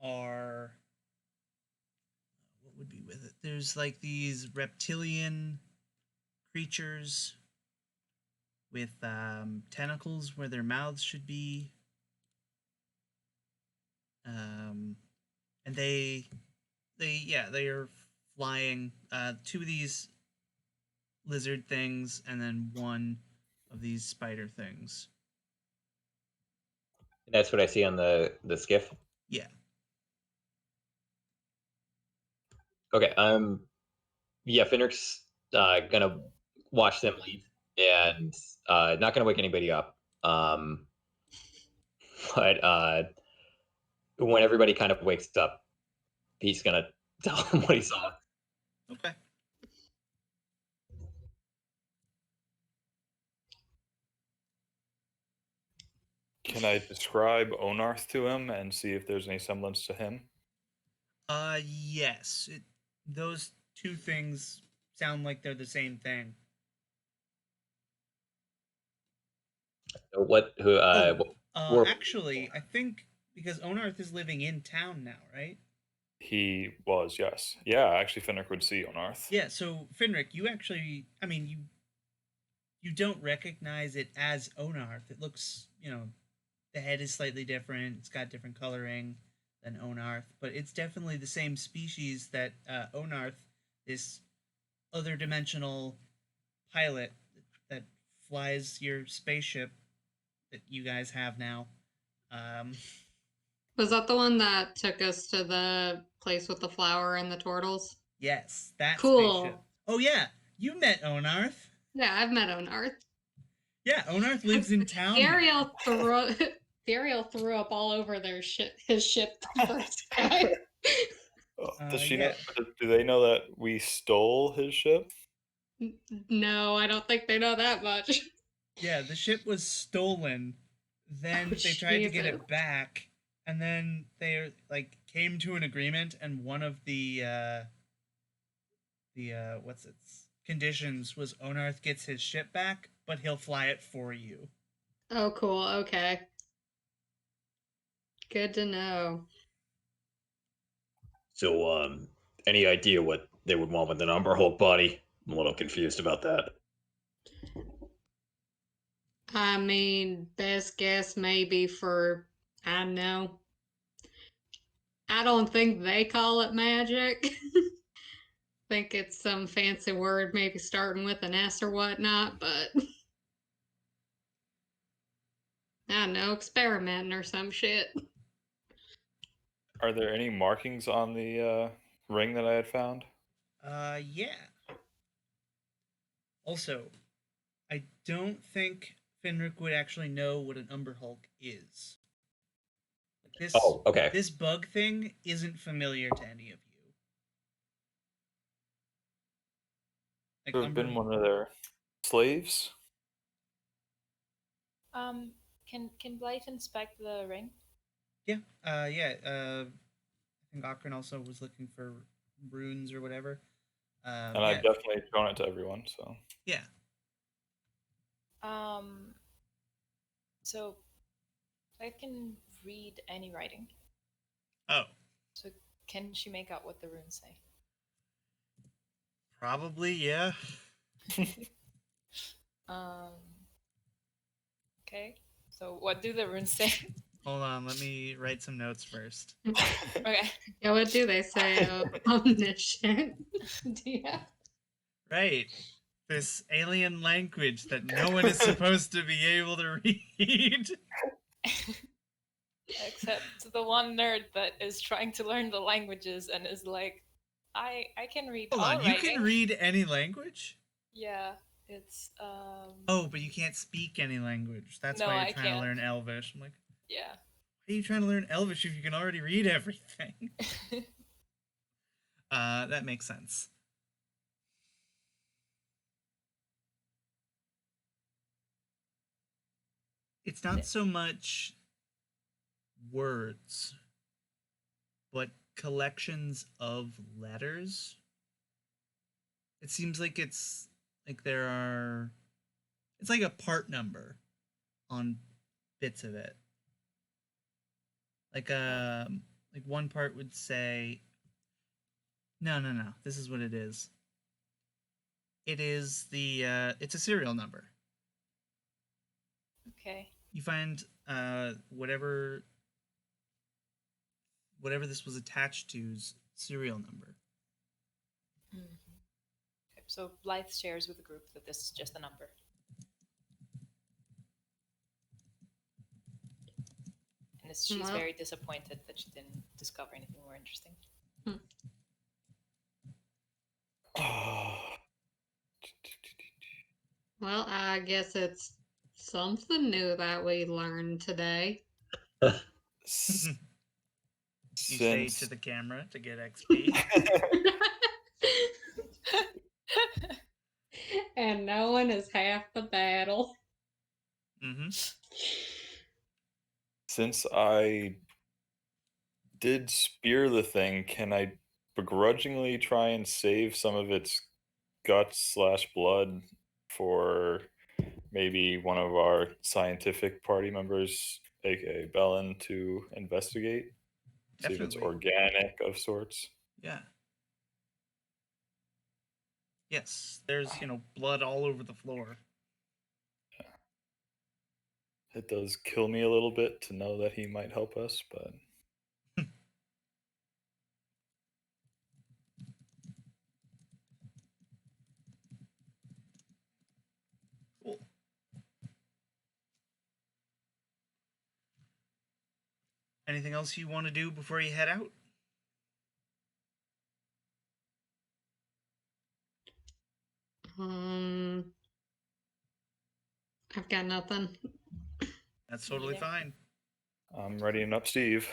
are what would be with it? There's like these reptilian creatures with tentacles where their mouths should be. And they are flying. Two of these lizard things, and then one of these spider things. That's what I see on the skiff. Yeah. Okay. Yeah, Fenric's gonna watch them leave and not gonna wake anybody up. But when everybody kind of wakes up, he's gonna tell them what he saw. Okay. Can I describe Onarth to him and see if there's any semblance to him? Yes. Those two things sound like they're the same thing. What? Who? Actually, I think because Onarth is living in town now, right? He was, yes. Yeah, actually, Fenric would see Onarth. Yeah. So Finric, you actually, I mean, you don't recognize it as Onarth. It looks, the head is slightly different. It's got different coloring than Onarth, but it's definitely the same species that Onarth, this other dimensional pilot that flies your spaceship that you guys have now. Was that the one that took us to the place with the flower and the turtles? Yes, that Cool. spaceship. Oh yeah, you met Onarth. Yeah, I've met Onarth. Yeah, Onarth lives in town. Ariel threw up all over his ship the first time. Does she yeah. know? Do they know that we stole his ship? No, I don't think they know that much. Yeah, the ship was stolen. Then they tried to get Jesus. it back, and then they like came to an agreement, and one of the what's its conditions was Onarth gets his ship back, but he'll fly it for you. Oh, cool. Okay. Good to know. So, any idea what they would want with an Umber Hulk body? I'm a little confused about that. I mean, best guess maybe for, I don't know. I don't think they call it magic. Think it's some fancy word, maybe starting with an S or whatnot, but I don't know, experimenting or some shit. Are there any markings on the ring that I had found? Yeah. Also, I don't think Finric would actually know what an Umber Hulk is. This Oh, okay. this bug thing isn't familiar to any of you. Like Could have been one of their slaves? Can Blythe inspect the ring? Yeah. I think Akron also was looking for runes or whatever. And I've definitely shown it to everyone, so. Yeah. So I can read any writing. Oh, So can she make out what the runes say? probably, yeah. Okay. So what do the runes say? Hold on, let me write some notes first. Okay. Yeah, what do they say? Omniscient. Yeah. Right. This alien language that no one is supposed to be able to read. Except the one nerd that is trying to learn the languages and is like, I can read Hold all on, you writing. can read any language? Yeah, it's Oh, but you can't speak any language. That's No, why I you're trying to can't. learn Elvish. I'm like, yeah. why are you trying to learn Elvish if you can already read everything? That makes sense. It's not so much words, but collections of letters. It seems like it's like it's like a part number on bits of it. Like one part would say no. This is what it is. It is it's a serial number. Okay. You find whatever this was attached to's serial number. Okay, so Blythe shares with the group that this is just a number. And she's Well. very disappointed that she didn't discover anything more interesting. Well, I guess it's something new that we learned today. You say to the camera to get XP. And knowing is half the battle. Mm-hmm. Since I did spear the thing, can I begrudgingly try and save some of its guts / blood for maybe one of our scientific party members, aka Bellin, to investigate? See if it's Definitely. organic of sorts. Yeah. Yes, there's, blood all over the floor. It does kill me a little bit to know that he might help us, but Cool. Anything else you want to do before you head out? I've got nothing. That's totally Yeah. fine. I'm readying up Steve.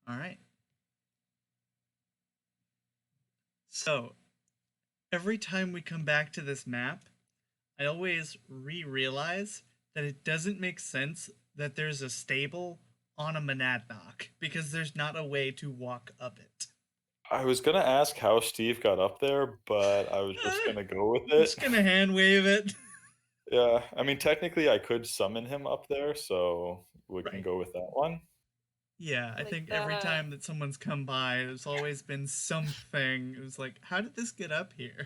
All right. So, every time we come back to this map, I always realize that it doesn't make sense that there's a stable on a monadnock because there's not a way to walk up it. I was gonna ask how Steve got up there, but I was just gonna go with I'm it. just gonna hand wave it. Yeah, I mean, technically, I could summon him up there, so we can Right. go with that one. Yeah, I Like think every the- time that someone's come by, there's always been something. It was like, how did this get up here?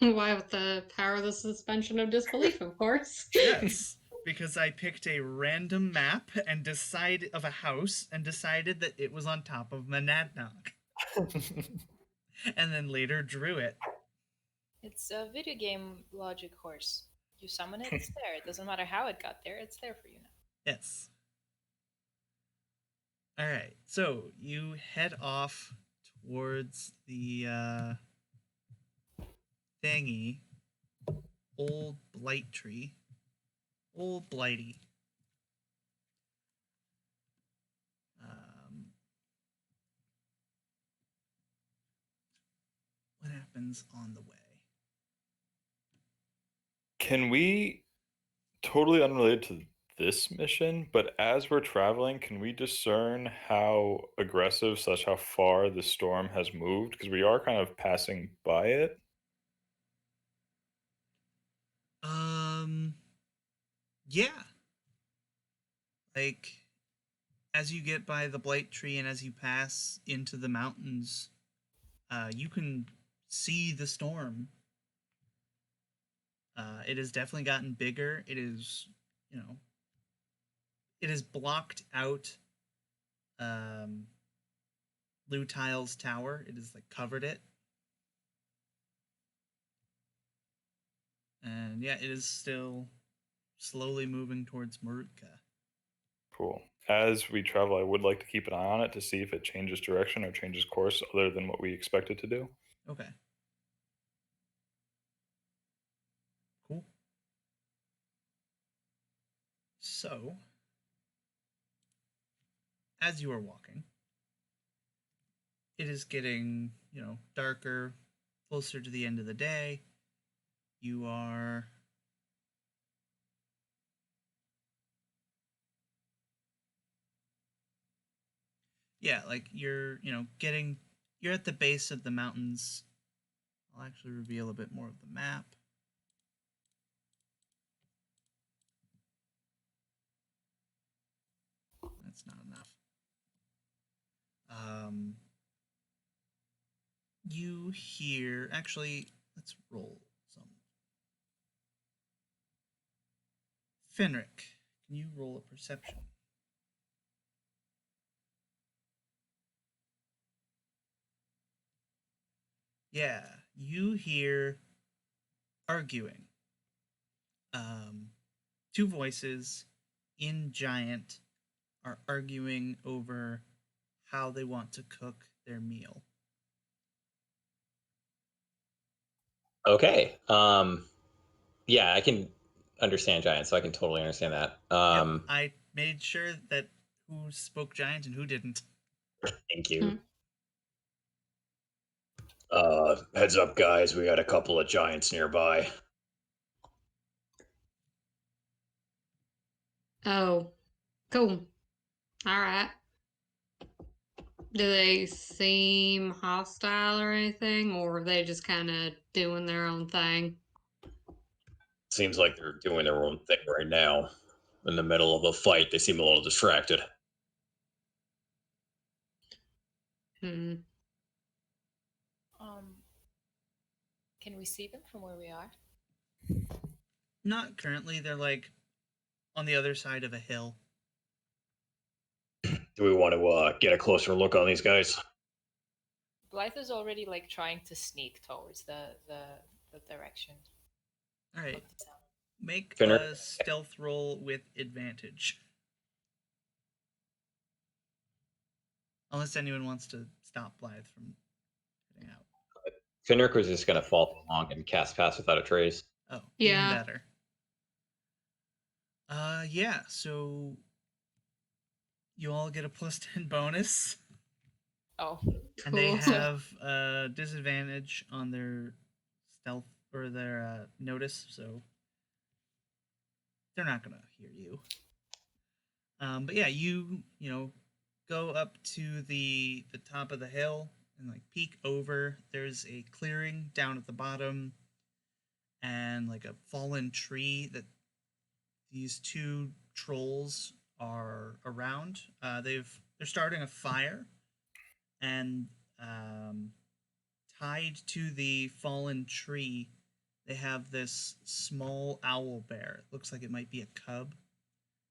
Why, with the power of the suspension of disbelief, of course. Yes, because I picked a random map and decided of a house and decided that it was on top of Monadnock, and then later drew it. It's a video game logic horse. You summon it, it's there. It doesn't matter how it got there, it's there for you now. Yes. All right, so you head off towards the thingy, Old Blight Tree, Old Blighty. What happens on the way? Can we, totally unrelated to this mission, but as we're traveling, can we discern how aggressive / how far the storm has moved? Because we are kind of passing by it. Yeah. Like, as you get by the Blight Tree and as you pass into the mountains, you can see the storm. It has definitely gotten bigger. It is, it has blocked out Lutile's tower. It has, like, covered it. And yeah, it is still slowly moving towards Marutka. Cool. As we travel, I would like to keep an eye on it to see if it changes direction or changes course other than what we expect it to do. Okay. Cool. So, as you are walking, it is getting, darker, closer to the end of the day. You are like you're at the base of the mountains. I'll actually reveal a bit more of the map. That's not enough. You hear, actually, let's roll some. Fenric, can you roll a perception? Yeah, you hear arguing. Two voices in Giant are arguing over how they want to cook their meal. Okay. Yeah, I can understand Giant, so I can totally understand that. Yep, I made sure that who spoke Giant and who didn't. Thank you. Heads up, guys. We got a couple of giants nearby. Oh, cool. All right. Do they seem hostile or anything, or are they just kind of doing their own thing? Seems like they're doing their own thing right now. In the middle of a fight, they seem a little distracted. Hmm. Can we see them from where we are? Not currently. They're like on the other side of a hill. Do we want to get a closer look on these guys? Blythe is already like trying to sneak towards the direction. All right, of the sound. make Fenric? a stealth roll with advantage. Unless anyone wants to stop Blythe from getting out. Fenric was just going to fall along and cast Pass Without a Trace. Oh, Yeah. even better. Yeah, so you all get a +10 bonus, Oh, and they Cool. have disadvantage on their stealth or their notice, so they're not gonna hear you. But yeah, you go up to the top of the hill and like peek over. There's a clearing down at the bottom, and like a fallen tree that these two trolls are around. They're starting a fire, and tied to the fallen tree, they have this small owl bear. It looks like it might be a cub,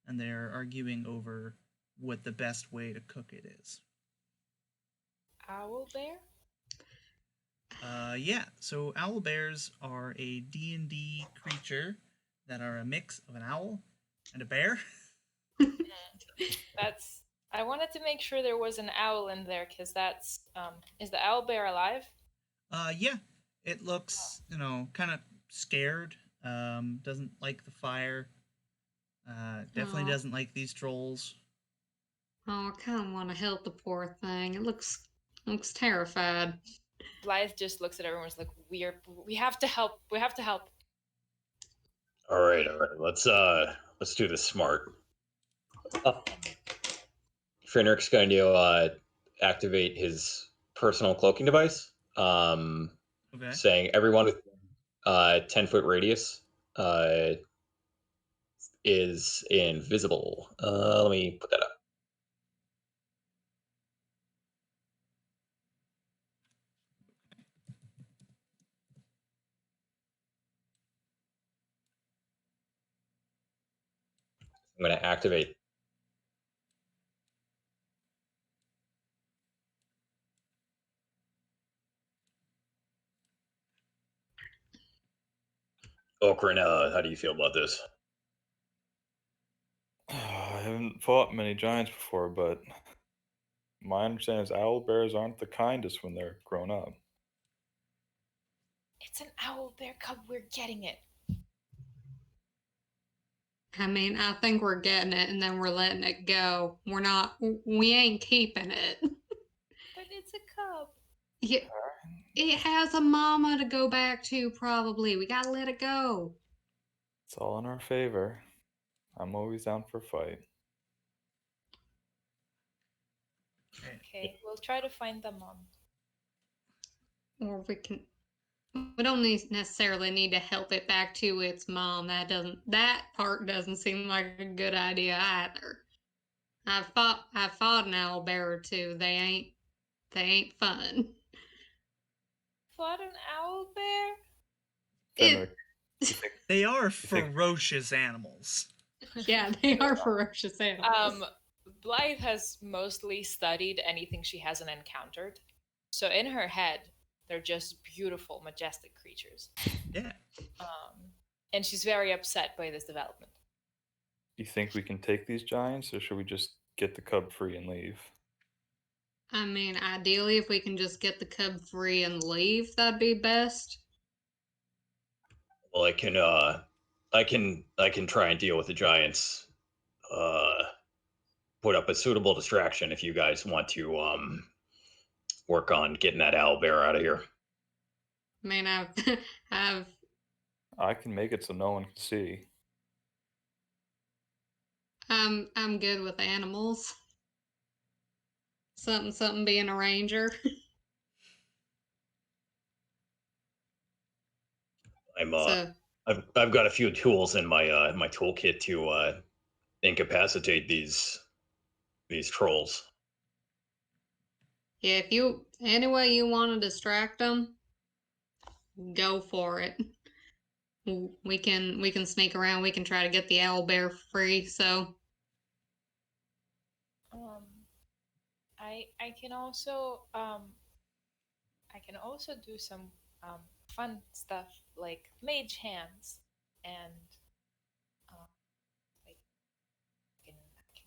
and they're arguing over what the best way to cook it is. Owl bear? Yeah. So owl bears are a D&D creature that are a mix of an owl and a bear. That's. I wanted to make sure there was an owl in there because that's. Is the owl bear alive? Yeah. It looks, kind of scared. Doesn't like the fire. Definitely Aw. doesn't like these trolls. Oh, I kind of want to help the poor thing. It looks terrified. Blythe just looks at everyone and is like, we have to help. We have to help. All right. Let's do this smart. Fenric's going to activate his personal cloaking device. Okay. Saying everyone with 10-foot radius is invisible. Let me put that up. I'm going to activate. Okran, how do you feel about this? I haven't fought many giants before, but my understanding is owl bears aren't the kindest when they're grown up. It's an owl bear cub. We're getting it. I mean, I think we're getting it and then we're letting it go. We ain't keeping it. But it's a cub. Yeah, it has a mama to go back to, probably. We gotta let it go. It's all in our favor. I'm always down for a fight. Okay, we'll try to find the mom. Or we don't necessarily need to help it back to its mom. That part doesn't seem like a good idea either. I fought an owl bear or two. They ain't fun. Fought an owl bear? Fenric, They are ferocious animals. Yeah, they are ferocious animals. Blythe has mostly studied anything she hasn't encountered. So in her head, they're just beautiful, majestic creatures. Yeah. And she's very upset by this development. you think we can take these giants, or should we just get the cub free and leave? I mean, ideally, if we can just get the cub free and leave, that'd be best. Well, I can try and deal with the giants. Put up a suitable distraction if you guys want to work on getting that owl bear out of here. I mean, I can make it so no one can see. I'm good with animals. Something being a ranger. I've got a few tools in my my toolkit to incapacitate these trolls. Yeah, if any way you want to distract them, go for it. We can sneak around. We can try to get the owl bear free. So, I can also do some fun stuff like mage hands and like I can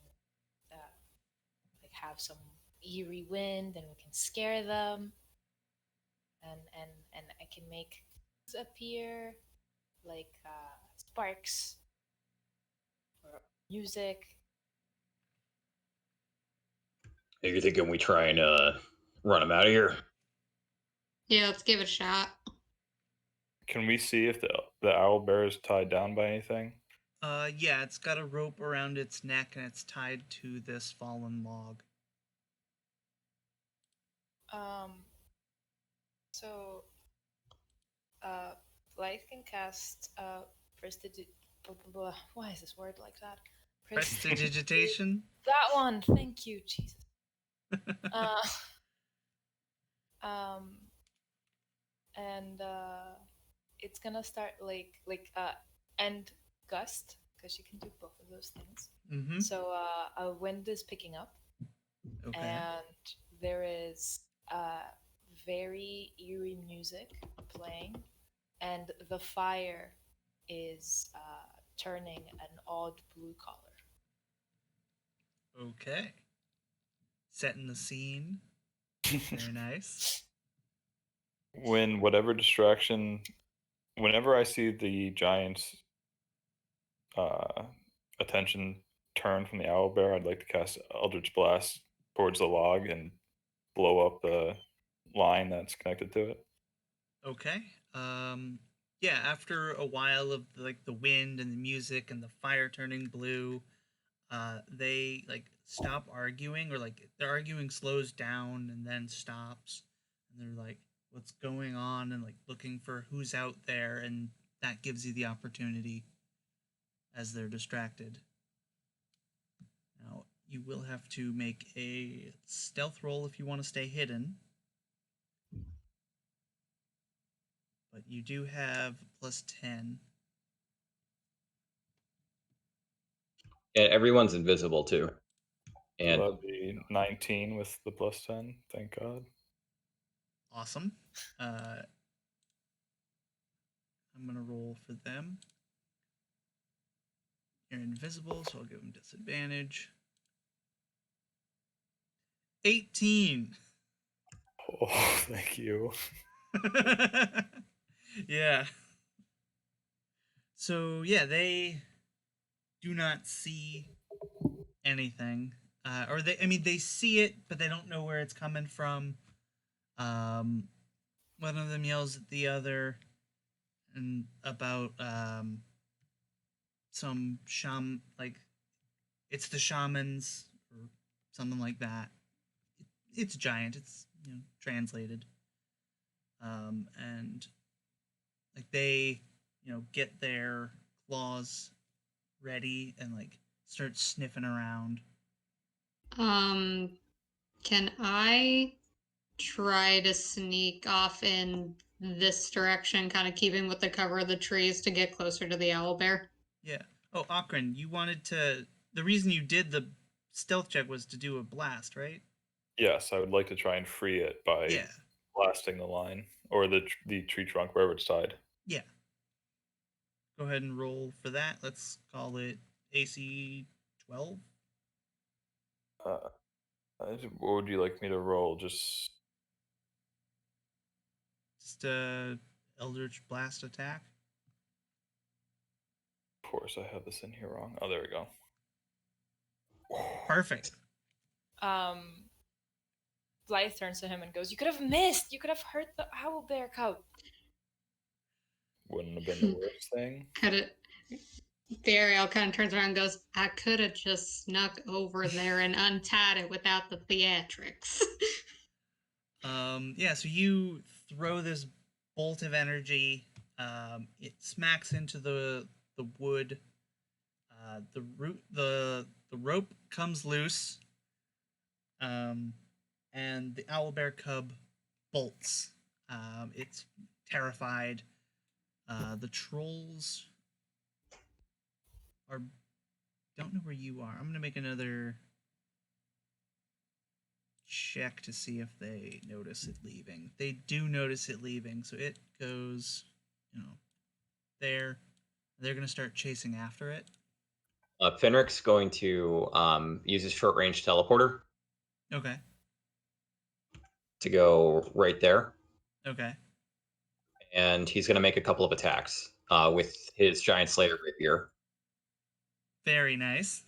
like have some eerie wind and we can scare them and I can make appear like sparks or music. You're thinking we try and run them out of here? yeah, let's give it a shot. Can we see if the owl bear is tied down by anything? Yeah, it's got a rope around its neck and it's tied to this fallen log. So, Blythe can cast prestigi. Why is this word like that? Prestidigitation? That one. Thank you, Jesus. uh, um, and it's gonna start end gust because you can do both of those things. Mm-hmm. So wind is picking up, Okay. and there is very eerie music playing, and the fire is turning an odd blue color. Okay. Setting the scene. Very nice. When whatever distraction, whenever I see the giant's attention turn from the owlbear, I'd like to cast Eldritch Blast towards the log and blow up the line that's connected to it. Okay. Yeah, after a while of like the wind and the music and the fire turning blue, they like stop arguing, or like their arguing slows down and then stops, and they're like, what's going on, and like looking for who's out there, and that gives you the opportunity as they're distracted. Now, you will have to make a stealth roll if you want to stay hidden. But you do have +10. And everyone's invisible too. And So that'd be 19 with the +10. Thank God. Awesome. I'm going to roll for them. You're invisible, so I'll give them disadvantage. 18. Oh, thank you. Yeah. So, yeah, they do not see anything. They see it, but they don't know where it's coming from. One of them yells at the other and about some like it's the shamans or something like that. It's giant. It's translated. And like they get their claws ready and like start sniffing around. Can I try to sneak off in this direction, kind of keeping with the cover of the trees to get closer to the owlbear? Yeah. Oh, Akron, you wanted to. The reason you did the stealth check was to do a blast, right? Yes, I would like to try and free it by Yeah. blasting the line or the tree trunk wherever it's tied. Yeah. Go ahead and roll for that. Let's call it AC 12. What would you like me to roll? Just Eldritch Blast attack. of course, I have this in here wrong. Oh, there we go. Perfect. Blythe turns to him and goes, "You could have missed. You could have hurt the owlbear coat." Wouldn't have been the worst thing. The Ariel kind of turns around and goes, I could have just snuck over there and untied it without the theatrics. Yeah, so you throw this bolt of energy. It smacks into the wood. The rope comes loose. And the owlbear cub bolts. It's terrified. The trolls don't know where you are. I'm gonna make another check to see if they notice it leaving. They do notice it leaving, so it goes, there. They're gonna start chasing after it. Fenric's going to use his short range teleporter. Okay. To go right there. Okay. And he's going to make a couple of attacks with his giant Slayer rapier. Very nice.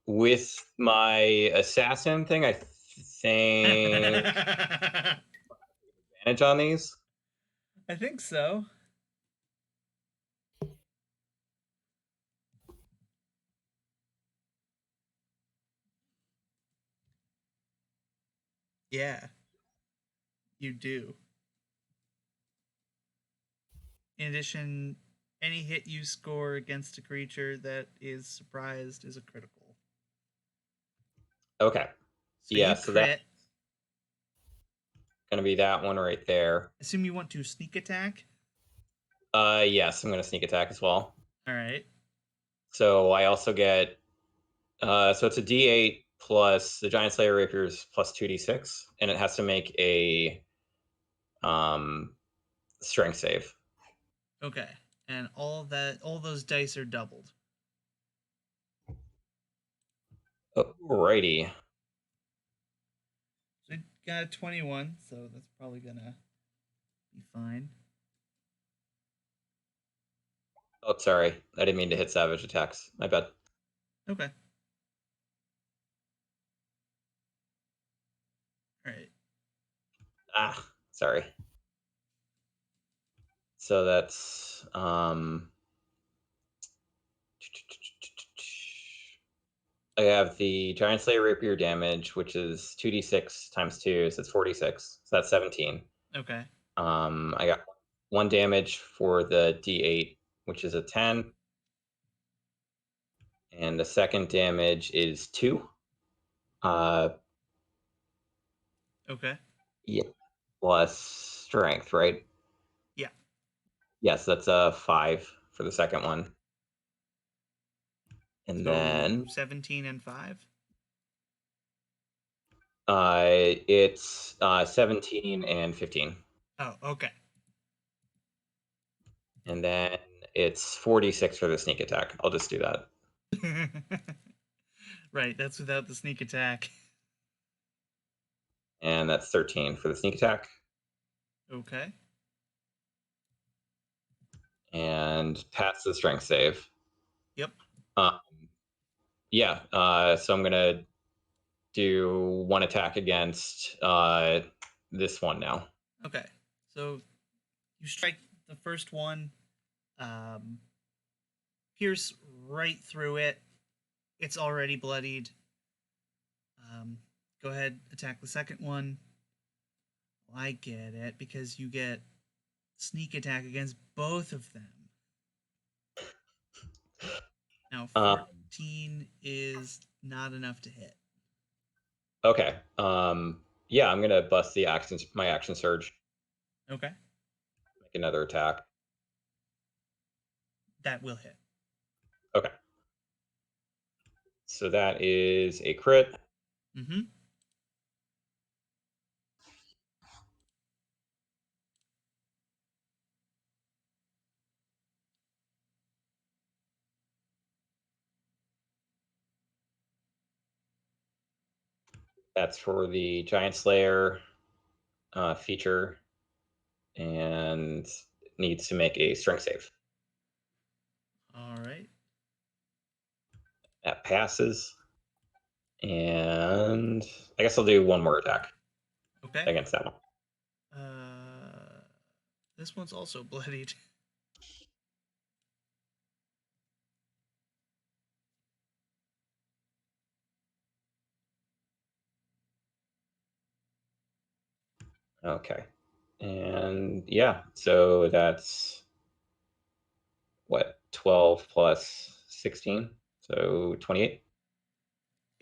With my assassin thing, I think advantage on these. I think so. Yeah, you do. In addition, any hit you score against a creature that is surprised is a critical. Okay. So Yeah, you so that's crit. gonna be that one right there. Assume you want to sneak attack. Yes, I'm gonna sneak attack as well. All right. So I also get so it's a D8 plus the Giant Slayer Rapiers plus 2d6, and it has to make a strength save. Okay. And all those dice are doubled. Alrighty. So you got a 21, so that's probably gonna be fine. Oh, sorry. I didn't mean to hit savage attacks. My bad. Okay. All right. Ah, sorry. So that's I have the Giant Slayer Rapier damage, which is 2d6 times 2, so it's 46. So that's 17. Okay. I got 1 damage for the d8, which is a 10. And the second damage is 2. Okay. Yeah, plus strength, right? Yeah. Yes, that's a 5 for the second one. And So then 17 and 5. it's 17 and 15. Oh, okay. And then it's 46 for the sneak attack. I'll just do that. Right, that's without the sneak attack. And that's 13 for the sneak attack. Okay. And pass the strength save. Yep. Yeah, so I'm going to do 1 attack against this one now. Okay. So you strike the first one, pierce right through it. It's already bloodied. Go ahead, attack the second one. Well, I get it because you get sneak attack against both of them. Now, 14 is not enough to hit. Okay. Yeah, I'm going to bust my action surge. Okay. Make another attack. That will hit. Okay. So that is a crit. Mm-hmm. That's for the Giant Slayer feature, and needs to make a strength save. All right. That passes. And I guess I'll do 1 more attack Okay. against that one. This one's also bloodied. Okay. And yeah, so that's what, 12 plus 16? So 28?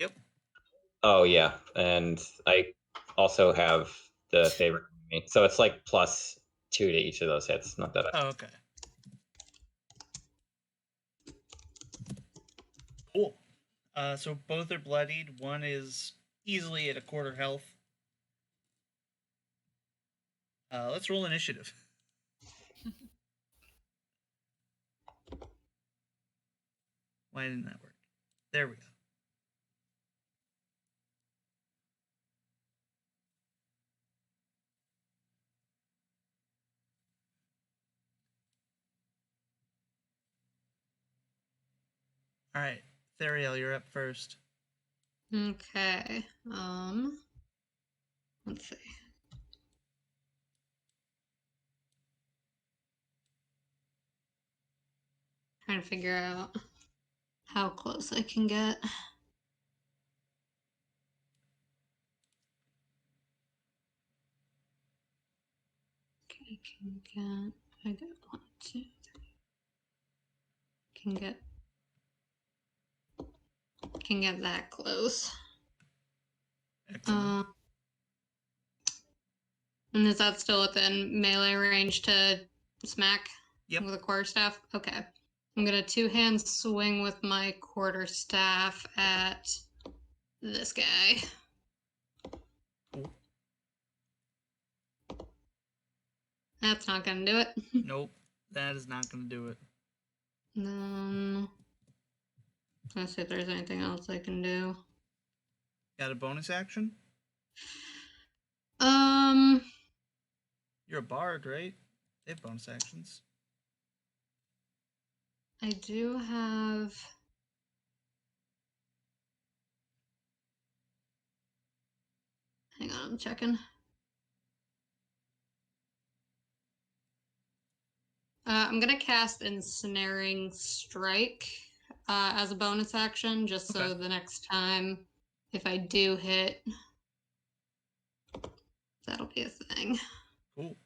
Yep. Oh, yeah. And I also have the favorite. So it's like plus 2 to each of those hits. Not that Oh, okay. Cool. So both are bloodied. One is easily at a quarter health. Let's roll initiative. Why didn't that work? There we go. All right, Theriel, you're up first. Okay. Let's see. Trying to figure out how close I can get. Okay, I got 1, 2, 3. Can get that close. Excellent. And is that still within melee range to smack Yep. with a quarterstaff? Okay. I'm gonna 2-hand swing with my quarterstaff at this guy. Cool. That's not gonna do it. Nope, that is not going to do it. Let's see if there's anything else I can do. Got a bonus action? You're a bard, right? They have bonus actions. I do have. Hang on, I'm checking. I'm gonna cast Ensnaring Strike as a bonus action, just so Okay. the next time, if I do hit, that'll be a thing. Cool.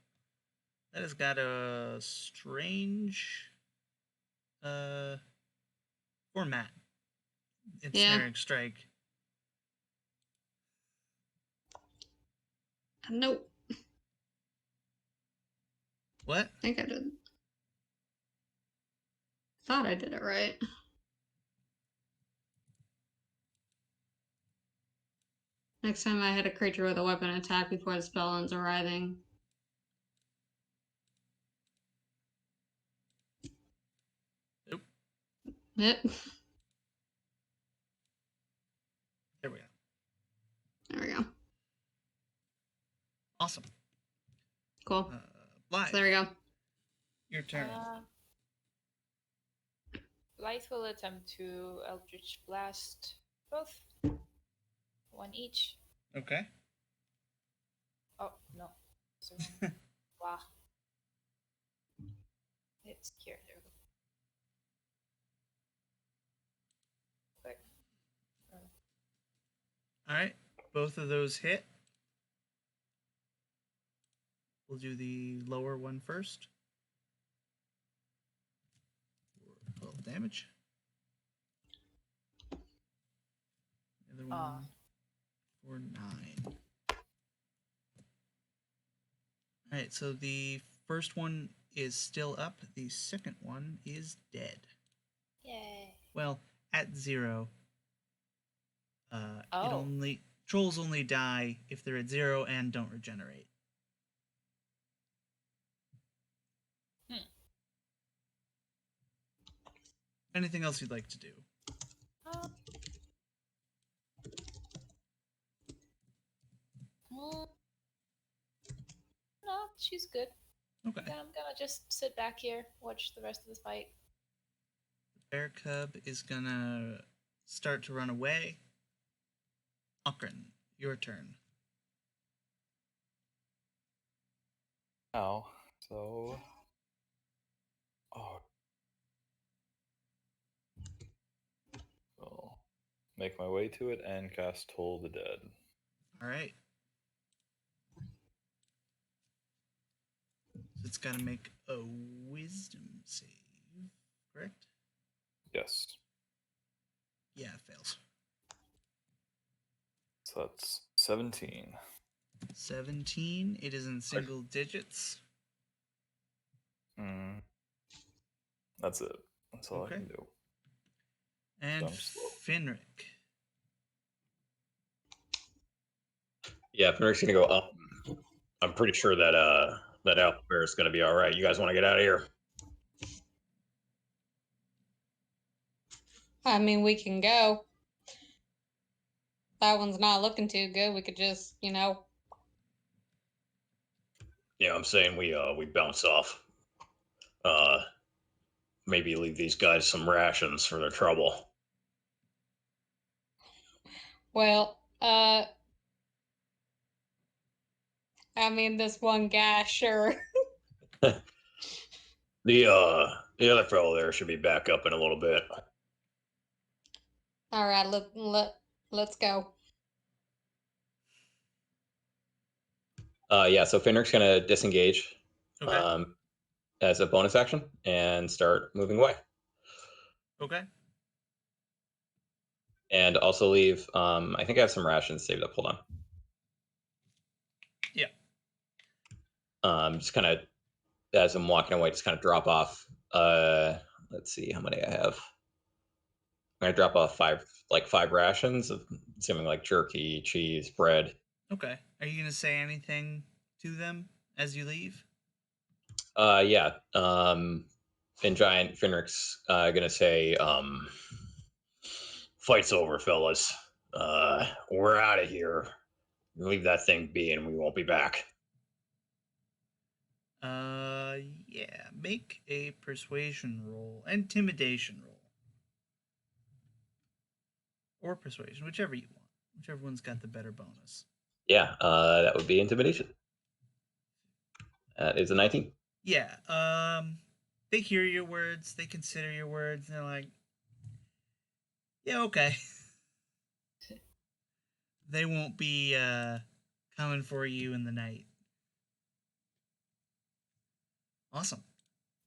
That has got a strange format. Ensnaring Strike. Nope. What? I think I did. Thought I did it right. Next time I hit a creature with a weapon attack before the spell ends arriving. Nope. Yep. There we go. There we go. Awesome. Cool. Blythe, So there we go. your turn. Blythe will attempt to Eldritch Blast both. 1 each. Okay. Oh, no. Sorry. Wow. It's here. There we go. Quick. All right. Both of those hit. We'll do the lower one first. For 12 damage. The other one for 9. All right, so the first one is still up. The second one is dead. Yay. Well, at 0. Oh. Trolls only die if they're at 0 and don't regenerate. Anything else you'd like to do? No, she's good. Okay. I'm gonna just sit back here, watch the rest of this fight. Bear cub is gonna start to run away. Okran, your turn. Now, so. Oh. I'll make my way to it and cast Toll the Dead. All right. So it's got to make a wisdom save, correct? Yes. Yeah, it fails. So that's 17. 17. It is in single digits. That's it. That's all Okay. I can do. And I'm slow. Finric. Yeah, Fenric's gonna go up. I'm pretty sure that that Alpha Bear is gonna be all right. You guys want to get out of here? I mean, we can go. That one's not looking too good. We could just, Yeah, I'm saying we bounce off. Maybe leave these guys some rations for their trouble. well, I mean, this one guy, sure. The other fellow there should be back up in a little bit. All right, let's go. Yeah, so Fenric's gonna disengage Okay. as a bonus action and start moving away. Okay. And also leave I think I have some rations saved up. Hold on. Yeah. Just kind of as I'm walking away, just kind of drop off. Let's see how many I have. I'm gonna drop off five rations of assuming like jerky, cheese, bread. Okay. Are you gonna say anything to them as you leave? Yeah. And Giant Fenric's gonna say, "Fight's over, fellas. We're out of here. Leave that thing be, and we won't be back." Yeah. Make a persuasion roll, intimidation roll, or persuasion, whichever you want. Whichever one's got the better bonus. Yeah, that would be intimidation. That is a 19. Yeah. They hear your words, they consider your words, and they're like, yeah, okay. They won't be coming for you in the night. Awesome.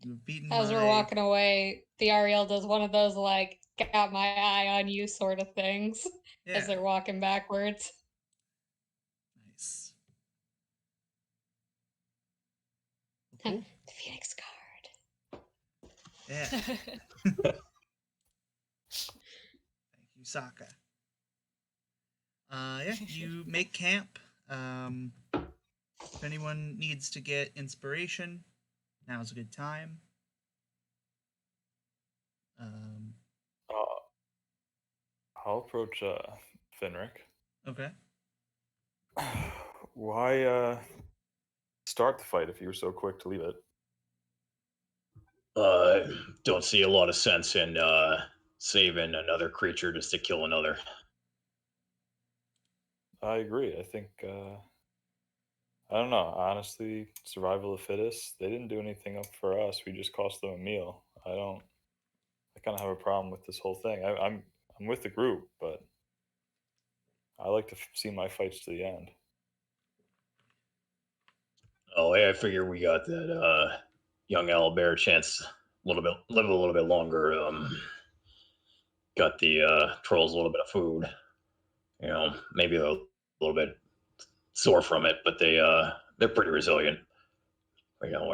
You've beaten As we're my- walking away, the Ariel does one of those like "got my eye on you" sort of things Yeah. as they're walking backwards. Nice. Cool. The Phoenix card. Yeah. Thank you, Sokka. Yeah, you make camp. If anyone needs to get inspiration, now's a good time. I'll approach Finric. Okay. Why start the fight if you were so quick to leave it? Don't see a lot of sense in saving another creature just to kill another. I agree. I think I don't know. Honestly, survival of the fittest. They didn't do anything up for us. We just cost them a meal. I kind of have a problem with this whole thing. I'm with the group, but I like to see my fights to the end. Oh, hey, I figure we got that young owlbear chance live a little bit longer. Got the trolls a little bit of food. You know, maybe a little bit sore from it, but they're pretty resilient. You know,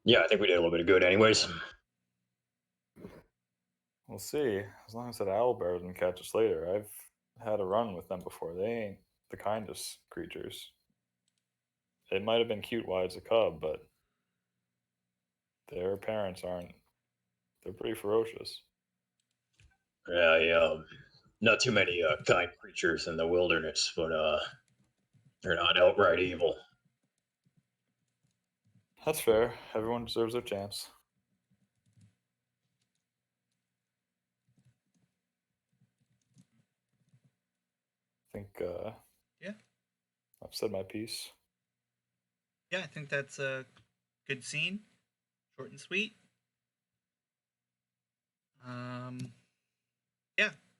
yeah, I think we did a little bit of good, anyways. We'll see. As long as that owl bear doesn't catch us later. I've had a run with them before. They ain't the kindest creatures. It might have been cute while it's a cub, but their parents aren't. They're pretty ferocious. Yeah, not too many kind creatures in the wilderness, but they're not outright evil. That's fair. Everyone deserves their chance. I think Yeah. I've said my piece. Yeah, I think that's a good scene. Short and sweet.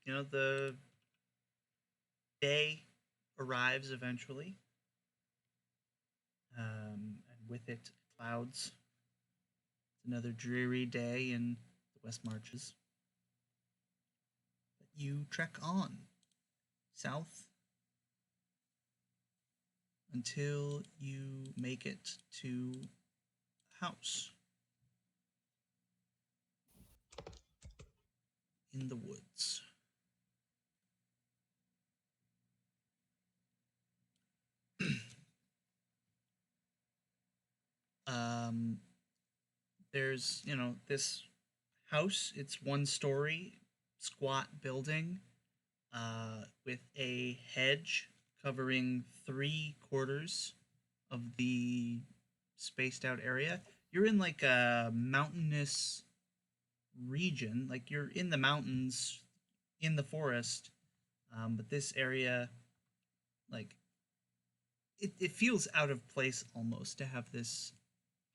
Yeah, the day arrives eventually. And with it, clouds. Another dreary day in the West Marches. But you trek on south until you make it to a house in the woods. There's, this house. It's one story, squat building, with a hedge covering 3/4 of the spaced out area. You're in like a mountainous region, like you're in the mountains, in the forest, but this area, like, it feels out of place almost to have this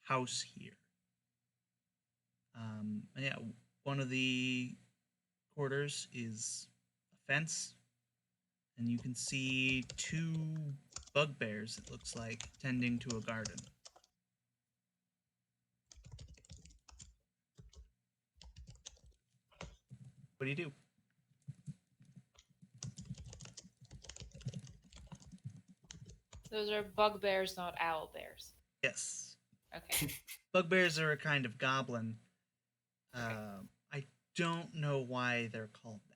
house here. Yeah, one of the quarters is a fence, and you can see two bugbears, it looks like, tending to a garden. What do you do? Those are bugbears, not owl bears. Yes. Okay. Bugbears are a kind of goblin. Okay. I don't know why they're called that.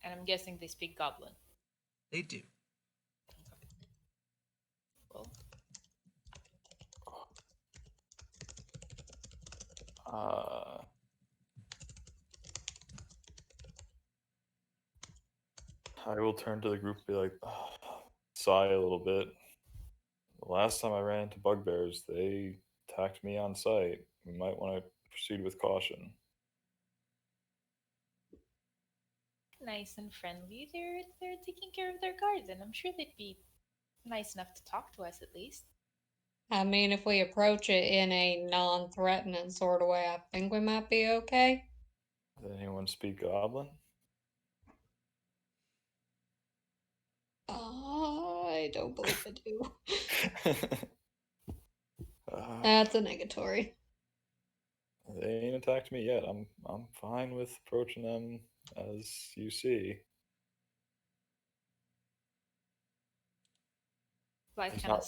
And I'm guessing they speak goblin. They do. Cool. I will turn to the group and be like, sigh a little bit. The last time I ran into bugbears, they attacked me on sight. We might want to proceed with caution. Nice and friendly. They're taking care of their garden. I'm sure they'd be nice enough to talk to us at least. I mean, if we approach it in a non-threatening sort of way, I think we might be okay. Does anyone speak goblin? I don't believe I do. uh, That's a negatory. they ain't attacked me yet. I'm fine with approaching them as you see. Blythe There's kind of not-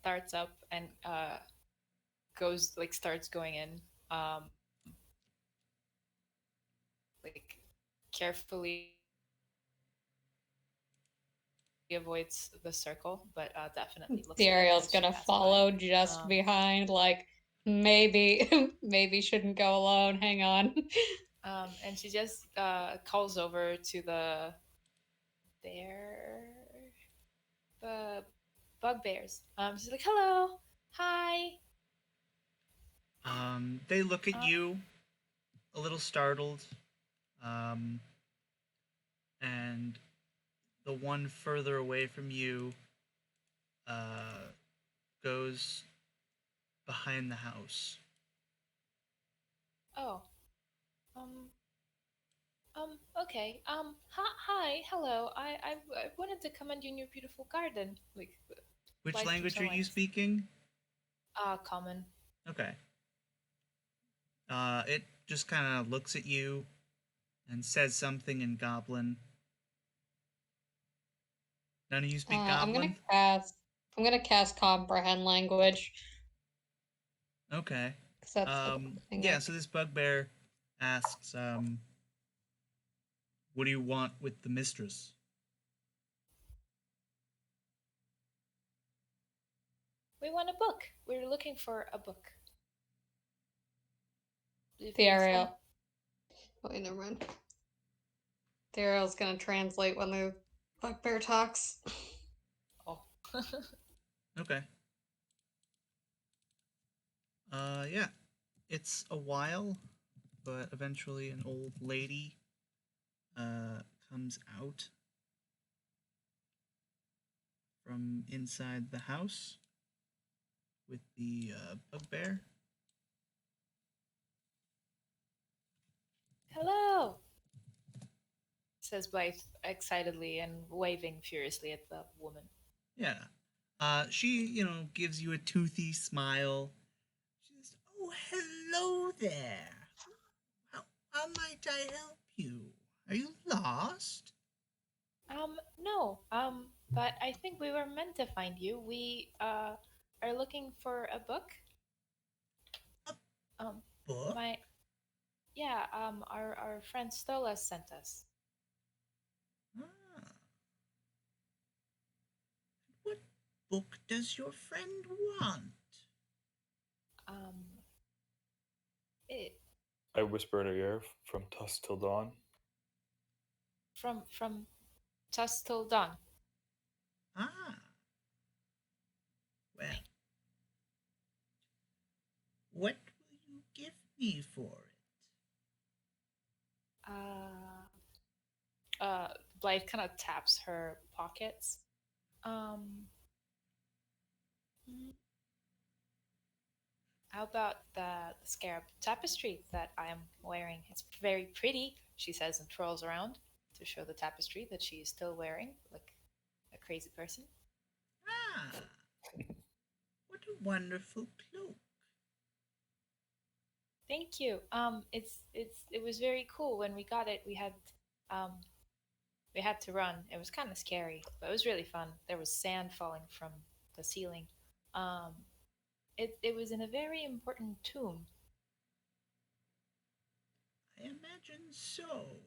starts up and starts going in. Like carefully avoids the circle, but definitely looks. The at it Ariel's as she gonna passes follow by. just behind, like maybe maybe shouldn't go alone. Hang on. And she just calls over to the bugbears. She's like, "Hello, hi." They look at you, a little startled, and the one further away from you goes behind the house. Oh, okay. Hi, hello. I wanted to commend you on your beautiful garden. Like, Which Blythe language keeps are on, you like, speaking? Common. Okay. It just kind of looks at you and says something in Goblin. None of you speak I'm Goblin? gonna cast comprehend language. Okay. 'Cause that's the thing Yeah, I so this bugbear asks, what do you want with the mistress? We want a book. We're looking for a book. The Ariel. Wait, never mind. The Ariel's gonna translate when the bugbear talks. Oh. Okay. Yeah. It's a while, but eventually an old lady comes out from inside the house with the bugbear. Hello, says Blythe excitedly and waving furiously at the woman. Yeah. She, gives you a toothy smile. She says, "Oh, hello there. How might I help you? Are you lost?" No, but I think we were meant to find you. We, are looking for a book. Book? Our friend Stola sent us. Ah. What book does your friend want? It I whisper in her ear, from dusk till dawn. from dusk till dawn. Ah. Well, what will you give me for it? Blythe kind of taps her pockets. How about the scarab tapestry that I am wearing? It's very pretty, she says, and twirls around to show the tapestry that she is still wearing, like a crazy person. Ah, what a wonderful cloak. Thank you. It was very cool when we got it. Um we had to run. It was kind of scary, but it was really fun. There was sand falling from the ceiling. Um, it was in a very important tomb. I imagine so.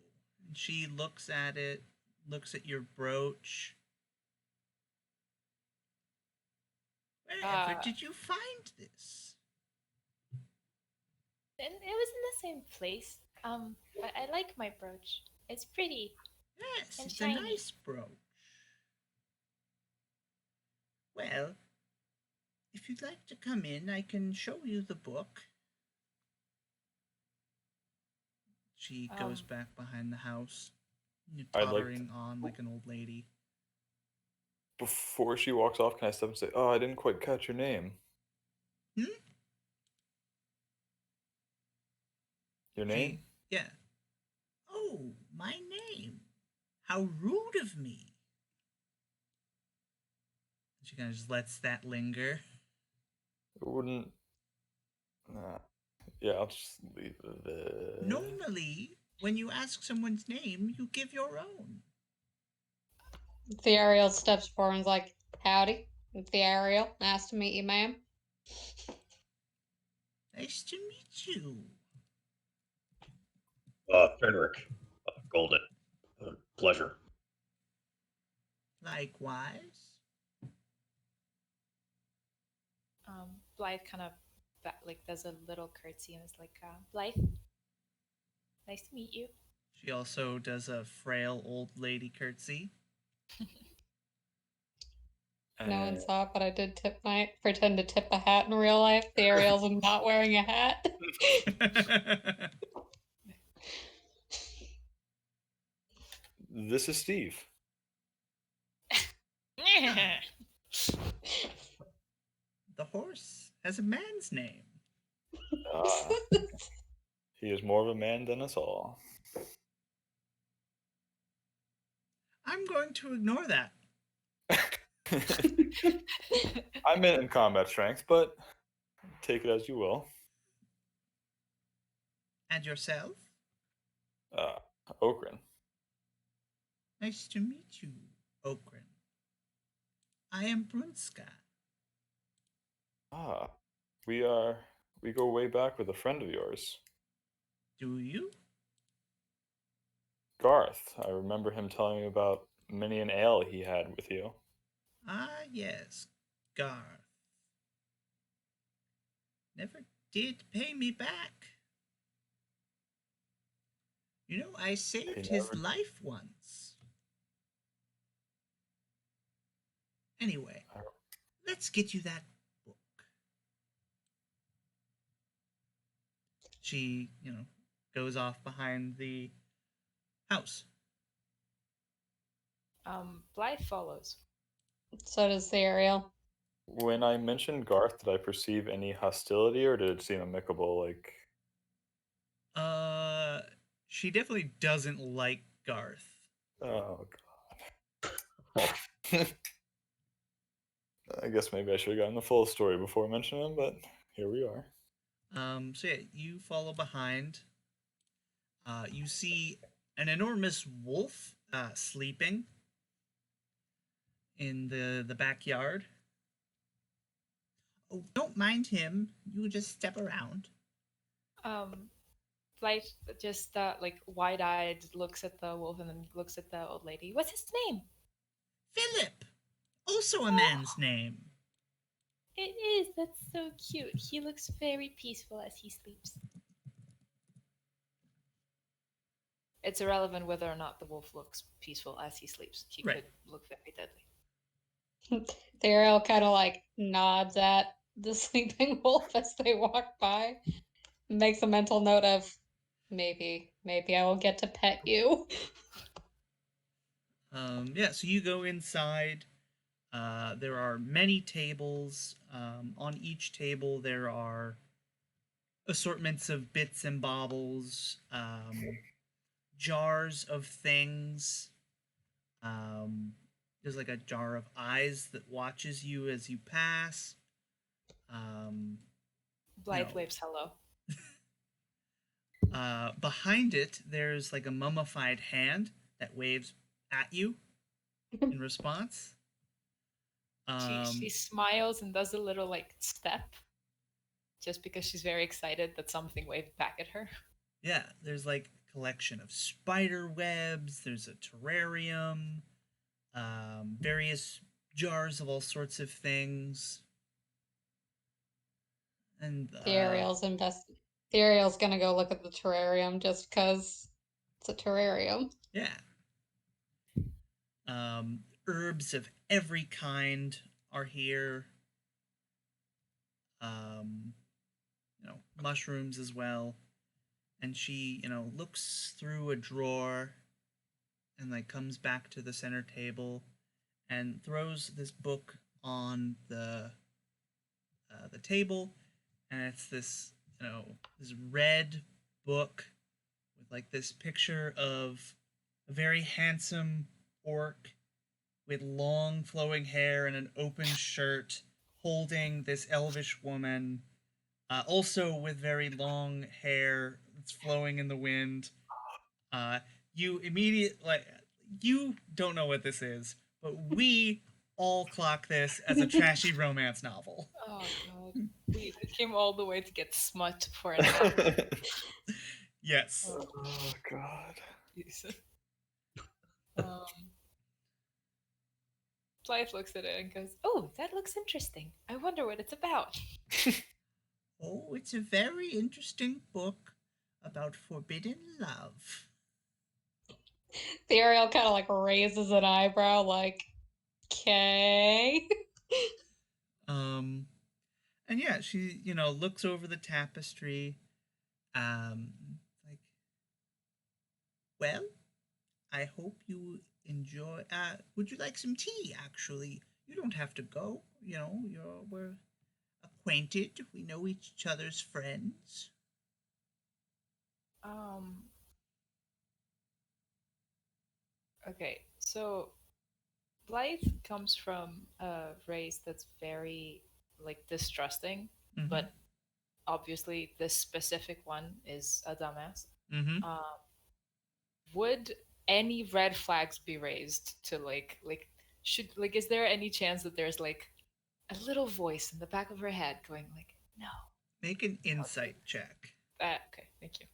And she looks at it, looks at your brooch. Wherever Uh, did you find this? and it was in the same place. But I like my brooch. It's pretty Yes, and it's shiny. a nice brooch. Well, if you'd like to come in, I can show you the book. She goes Um, back behind the house, I'd like to- tottering on like an old lady. Before she walks off, can I step and say, "Oh, I didn't quite catch your name." Hmm? Your name? Yeah. Oh, my name. How rude of me. She kind of just lets that linger. It wouldn't. Nah. Yeah, I'll just leave it there. Normally, when you ask someone's name, you give your own. Theariel steps forward and is like, "Howdy, it's Theariel. Nice to meet you, ma'am." Nice to meet you. Frederick, Golden. Pleasure. Likewise. Blythe kind of like does a little curtsy and is like, Blythe, nice to meet you. She also does a frail old lady curtsy. No one And- saw it, but I did pretend to tip a hat in real life. Theariel's not wearing a hat. This is Steve. The horse has a man's name. He is more of a man than us all. I'm going to ignore that. I meant in combat strength, but take it as you will. And yourself? Okran. Nice to meet you, Okran. I am Brunska. We go way back with a friend of yours, Do you? Garth. I remember him telling me about many an ale he had with you. Ah, yes, Garth. Never did pay me back. You know, I saved his never- life once. Anyway, let's get you that book. She, goes off behind the house. Blythe follows. So does Theariel. When I mentioned Garth, did I perceive any hostility, or did it seem amicable? Like, She definitely doesn't like Garth. oh god. I guess maybe I should have gotten the full story before mentioning him, but here we are. So yeah, you follow behind. You see an enormous wolf sleeping in the backyard. Oh, don't mind him. You just step around. Blythe just like wide-eyed looks at the wolf and then looks at the old lady. What's his name? Philip, also a man's name. It is. That's so cute. He looks very peaceful as he sleeps. It's irrelevant whether or not the wolf looks peaceful as he sleeps. He Right. could look very deadly. Theariel kind of like nods at the sleeping wolf as they walk by. Makes a mental note of maybe I will get to pet you. Yeah, so you go inside. There are many tables. On each table, there are assortments of bits and baubles, jars of things. There's like a jar of eyes that watches you as you pass. Blythe No. waves hello. Behind it, there's like a mummified hand that waves at you in response. She smiles and does a little like step, just because she's very excited that something waved back at her. Yeah, there's like a collection of spider webs. There's a terrarium, various jars of all sorts of things, and Ariel's gonna go look at the terrarium just because it's a terrarium. yeah, herbs of every kind are here. Mushrooms as well. And she, looks through a drawer and like comes back to the center table and throws this book on the table, and it's this this red book with like this picture of a very handsome orc with long flowing hair and an open shirt holding this elvish woman, also with very long hair that's flowing in the wind. You don't know what this is, but we all clock this as a trashy romance novel. Oh god. We came all the way to get smut for an hour. Yes. Oh god. Jesus. Blythe looks at it and goes, "Oh, that looks interesting. I wonder what it's about." Oh, it's a very interesting book about forbidden love. Ariel kind of like raises an eyebrow, like, okay. And yeah, she, looks over the tapestry. Like, well, I hope you enjoy. Would you like some tea? Actually, you don't have to go. We're acquainted. We know each other's friends. Okay, so Blythe comes from a race that's very like distrusting, Mm-hmm. but obviously this specific one is a dumbass. Mm-hmm. Would any red flags be raised to is there any chance that there's like a little voice in the back of her head going like, no? Make an insight check. Okay, thank you.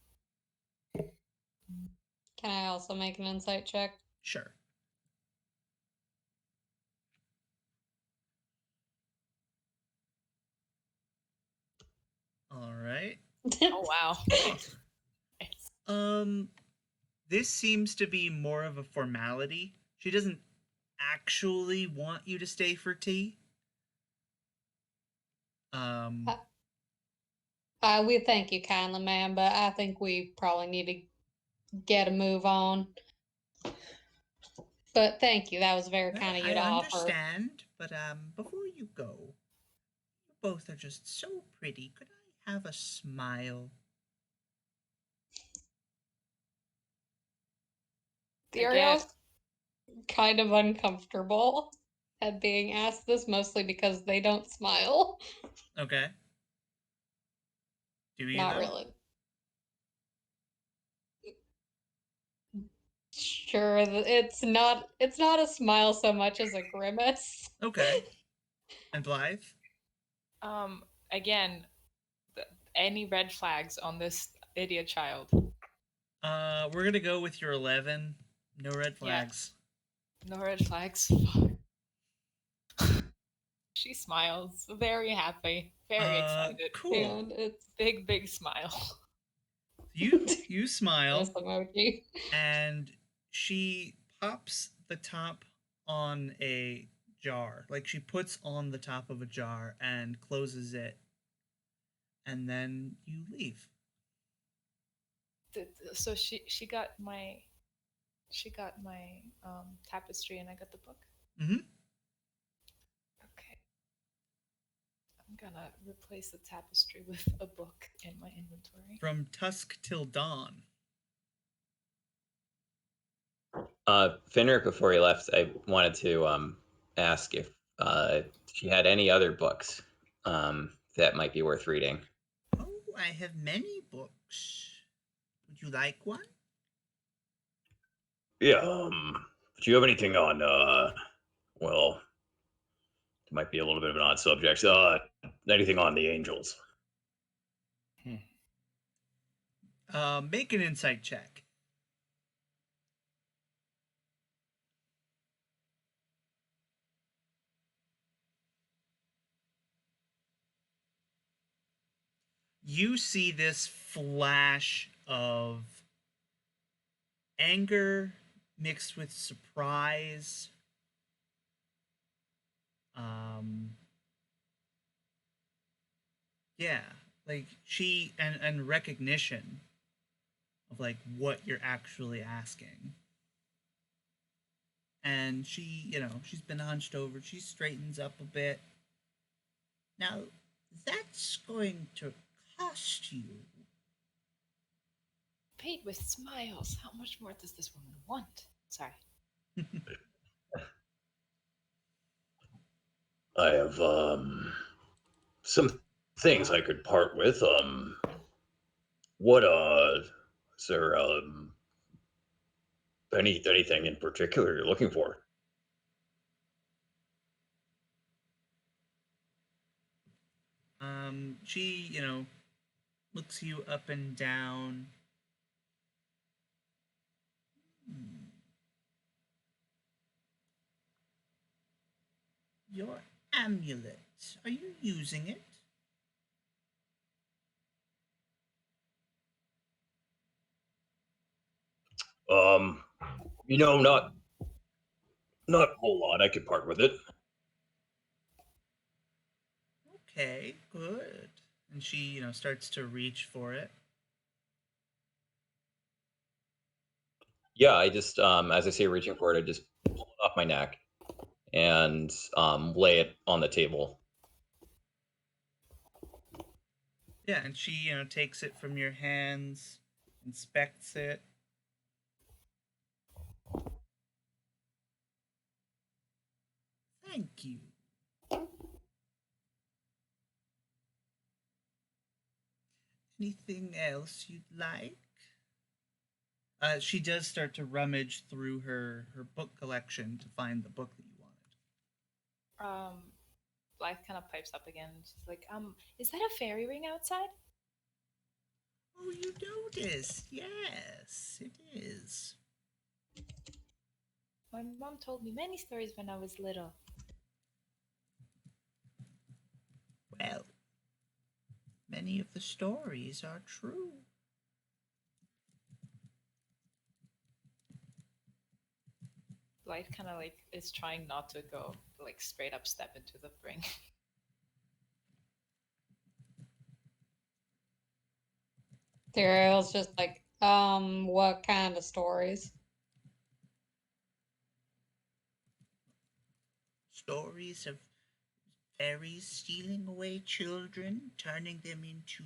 Can I also make an insight check? Sure. All right. Oh wow. This seems to be more of a formality. She doesn't actually want you to stay for tea. We thank you kindly, ma'am, but I think we probably need to get a move on. But thank you. That was very kind of you to offer. I understand, but before you go, you both are just so pretty. Could I have a smile? Ariel's kind of uncomfortable at being asked this, mostly because they don't smile. Okay. Do you? Not though? really. Sure, it's not a smile so much as a grimace. Okay. And Blythe? Again, any red flags on this idiot child? We're gonna go with your 11. No red flags. Yeah. No red flags. She smiles, very happy, very excited. Cool. And it's big smile. You smile. this emoji. And she pops the top on a jar. Like she puts on the top of a jar and closes it. And then you leave. So she got my tapestry and I got the book. Mm-hmm. Okay. I'm gonna replace the tapestry with a book in my inventory. From Tusk Till Dawn. Fenrir, before he left, I wanted to ask if she had any other books that might be worth reading. Oh, I have many books. Would you like one? Yeah. Do you have anything on? Well, it might be a little bit of an odd subject. Anything on the angels? Make an insight check. You see this flash of anger mixed with surprise. Yeah, like she and recognition of like what you're actually asking. And she, she's been hunched over. She straightens up a bit. Now, that's going to cost you. Paid with smiles. How much more does this woman want? Sorry. I have some things I could part with. What is there anything in particular you're looking for? She, looks you up and down. Your amulet. Are you using it? Not a whole lot. I could part with it. Okay, good. And she, starts to reach for it. Yeah, I just as I say reaching for it, I just pull it off my neck and lay it on the table. Yeah, and she, takes it from your hands, inspects it. Thank you. Anything else you'd like? She does start to rummage through her book collection to find the book that you wanted. Blythe kind of pipes up again. She's like, is that a fairy ring outside? Oh, you notice? Yes, it is. My mom told me many stories when I was little. Well, many of the stories are true. Blythe kind of like is trying not to go like straight up step into the ring. Theriel's just like, what kind of stories? Stories of fairies stealing away children, turning them into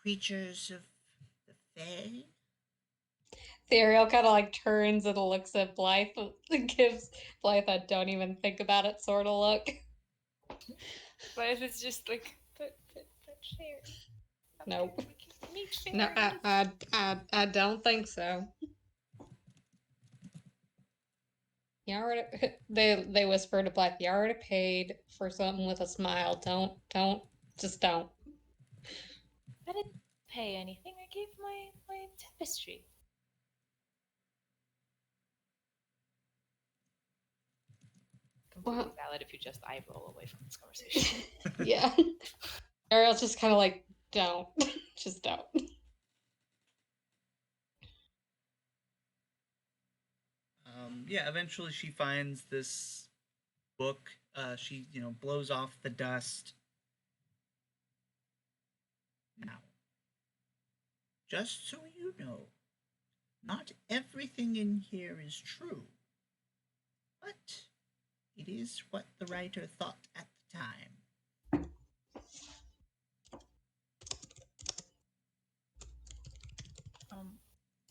creatures of the fae. Theriel kind of like turns and looks at Blythe and gives Blythe a don't even think about it sort of look. Blythe is just like, but fairy. Nope. Meet fairies. No, I don't think so. You already they whisper to Blythe, you already paid for something with a smile. Don't just don't. I didn't pay anything. I gave my tapestry. Completely Well- valid if you just eye roll away from this conversation. Yeah. Ariel's just kind of like, don't. Just don't. Yeah, eventually she finds this book. She, blows off the dust. Now, just so you know, not everything in here is true, but it is what the writer thought at the time.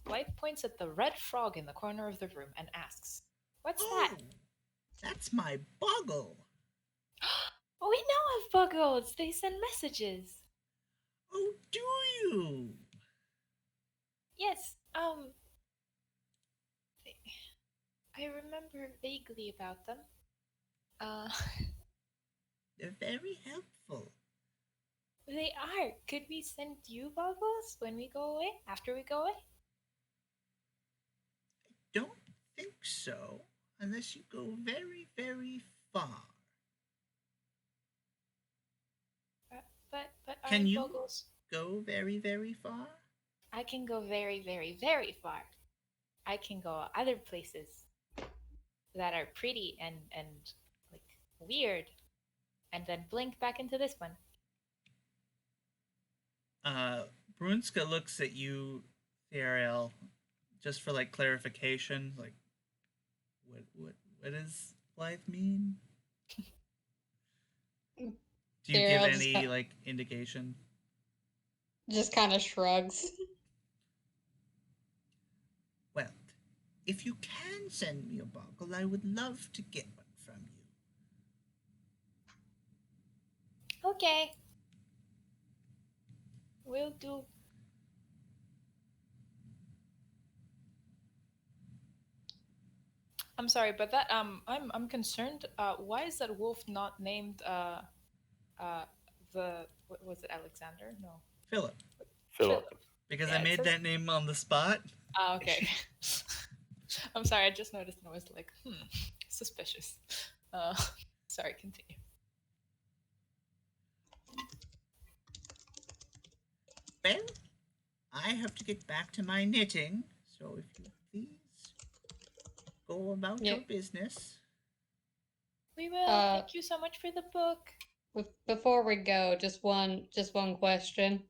Blythe points at the red frog in the corner of the room and asks, "What's Oh, that?" that's my boggle. Oh, we know of buggles. They send messages. Oh, do you? Yes, I remember vaguely about them. They're very helpful. They are. Could we send you buggles when we go away? After we go away? Don't think so, unless you go very, very far. But Can aren't you buggles? go very, very far? I can go very, very, very far. I can go other places that are pretty and like weird, and then blink back into this one. Brunska looks at you, Theriel, just for like clarification. Like, what does Blythe mean? Do you give Theriel just any like indication? just kind of shrugs. Well, if you can send me a boggle, I would love to get one from you. Okay. Will do. I'm sorry, but that I'm concerned. Why is that wolf not named what was it, Alexander? No. Philip, Philip. because Yeah, I it made says- that name on the spot. Ah, okay. I'm sorry, I just noticed and I was like, suspicious. Sorry, continue. Well, I have to get back to my knitting, so if you please go about your Yeah. business. We will. Thank you so much for the book. Before we go, just one question.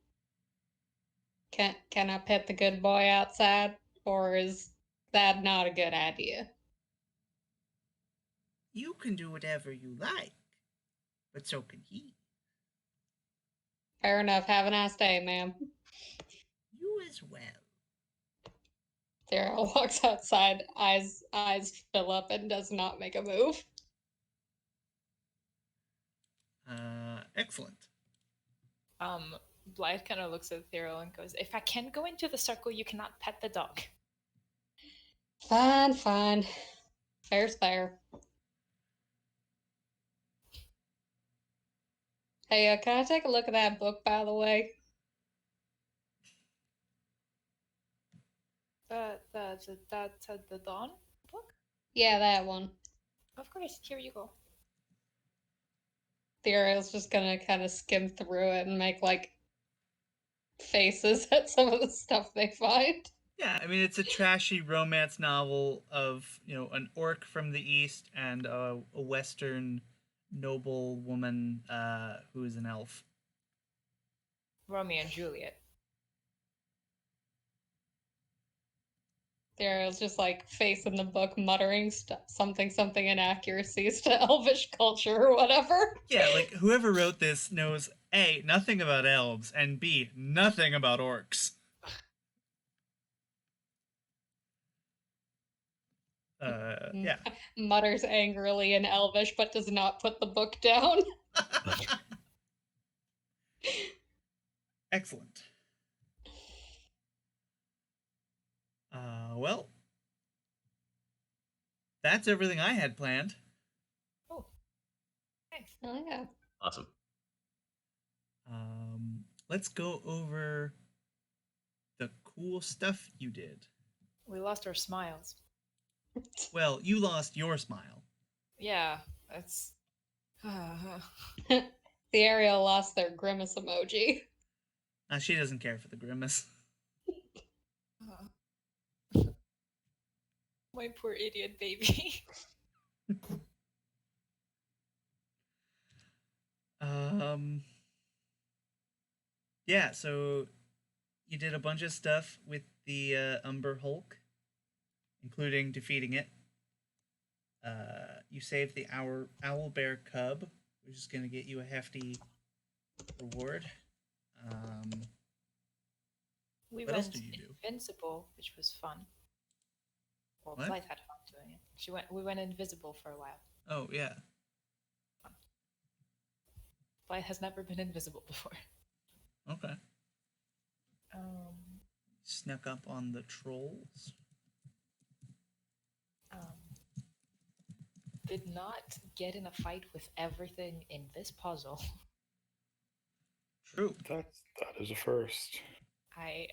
Can I pet the good boy outside, or is that not a good idea? You can do whatever you like, but so can he. Fair enough. Have a nice day, ma'am. You as well. Daryl walks outside, eyes fill up, and does not make a move. Excellent. Blythe kind of looks at Theriel and goes, "If I can go into the circle, you cannot pet the dog." Fine. Fair's fair. Hey, can I take a look at that book, by the way? The Dawn book? Yeah, that one. Of course, here you go. Theriel's just gonna kind of skim through it and make like faces at some of the stuff they find. Yeah, I mean, it's a trashy romance novel of, an orc from the east and a western noble woman who is an elf. Romeo and Juliet. Theriel's just like face in the book, muttering something inaccuracies to elvish culture or whatever. Yeah, like, whoever wrote this knows A, nothing about elves, and B, nothing about orcs. Yeah. Mutters angrily in elvish, but does not put the book down. Excellent. Well, that's everything I had planned. Oh, nice. Oh yeah. Awesome. Let's go over the cool stuff you did. We lost our smiles. Well, you lost your smile. Yeah, that's. The Ariel lost their grimace emoji. She doesn't care for the grimace. My poor idiot baby. Yeah, so you did a bunch of stuff with the Umber Hulk, including defeating it. You saved the Owlbear Cub, which is going to get you a hefty reward. We What else went did you do? invincible, which was fun. Well, What? Blythe had fun doing it. We went invisible for a while. Oh yeah. Blythe has never been invisible before. Okay. Um, Snuck up on the trolls. did not get in a fight with everything in this puzzle. True. That is a first. I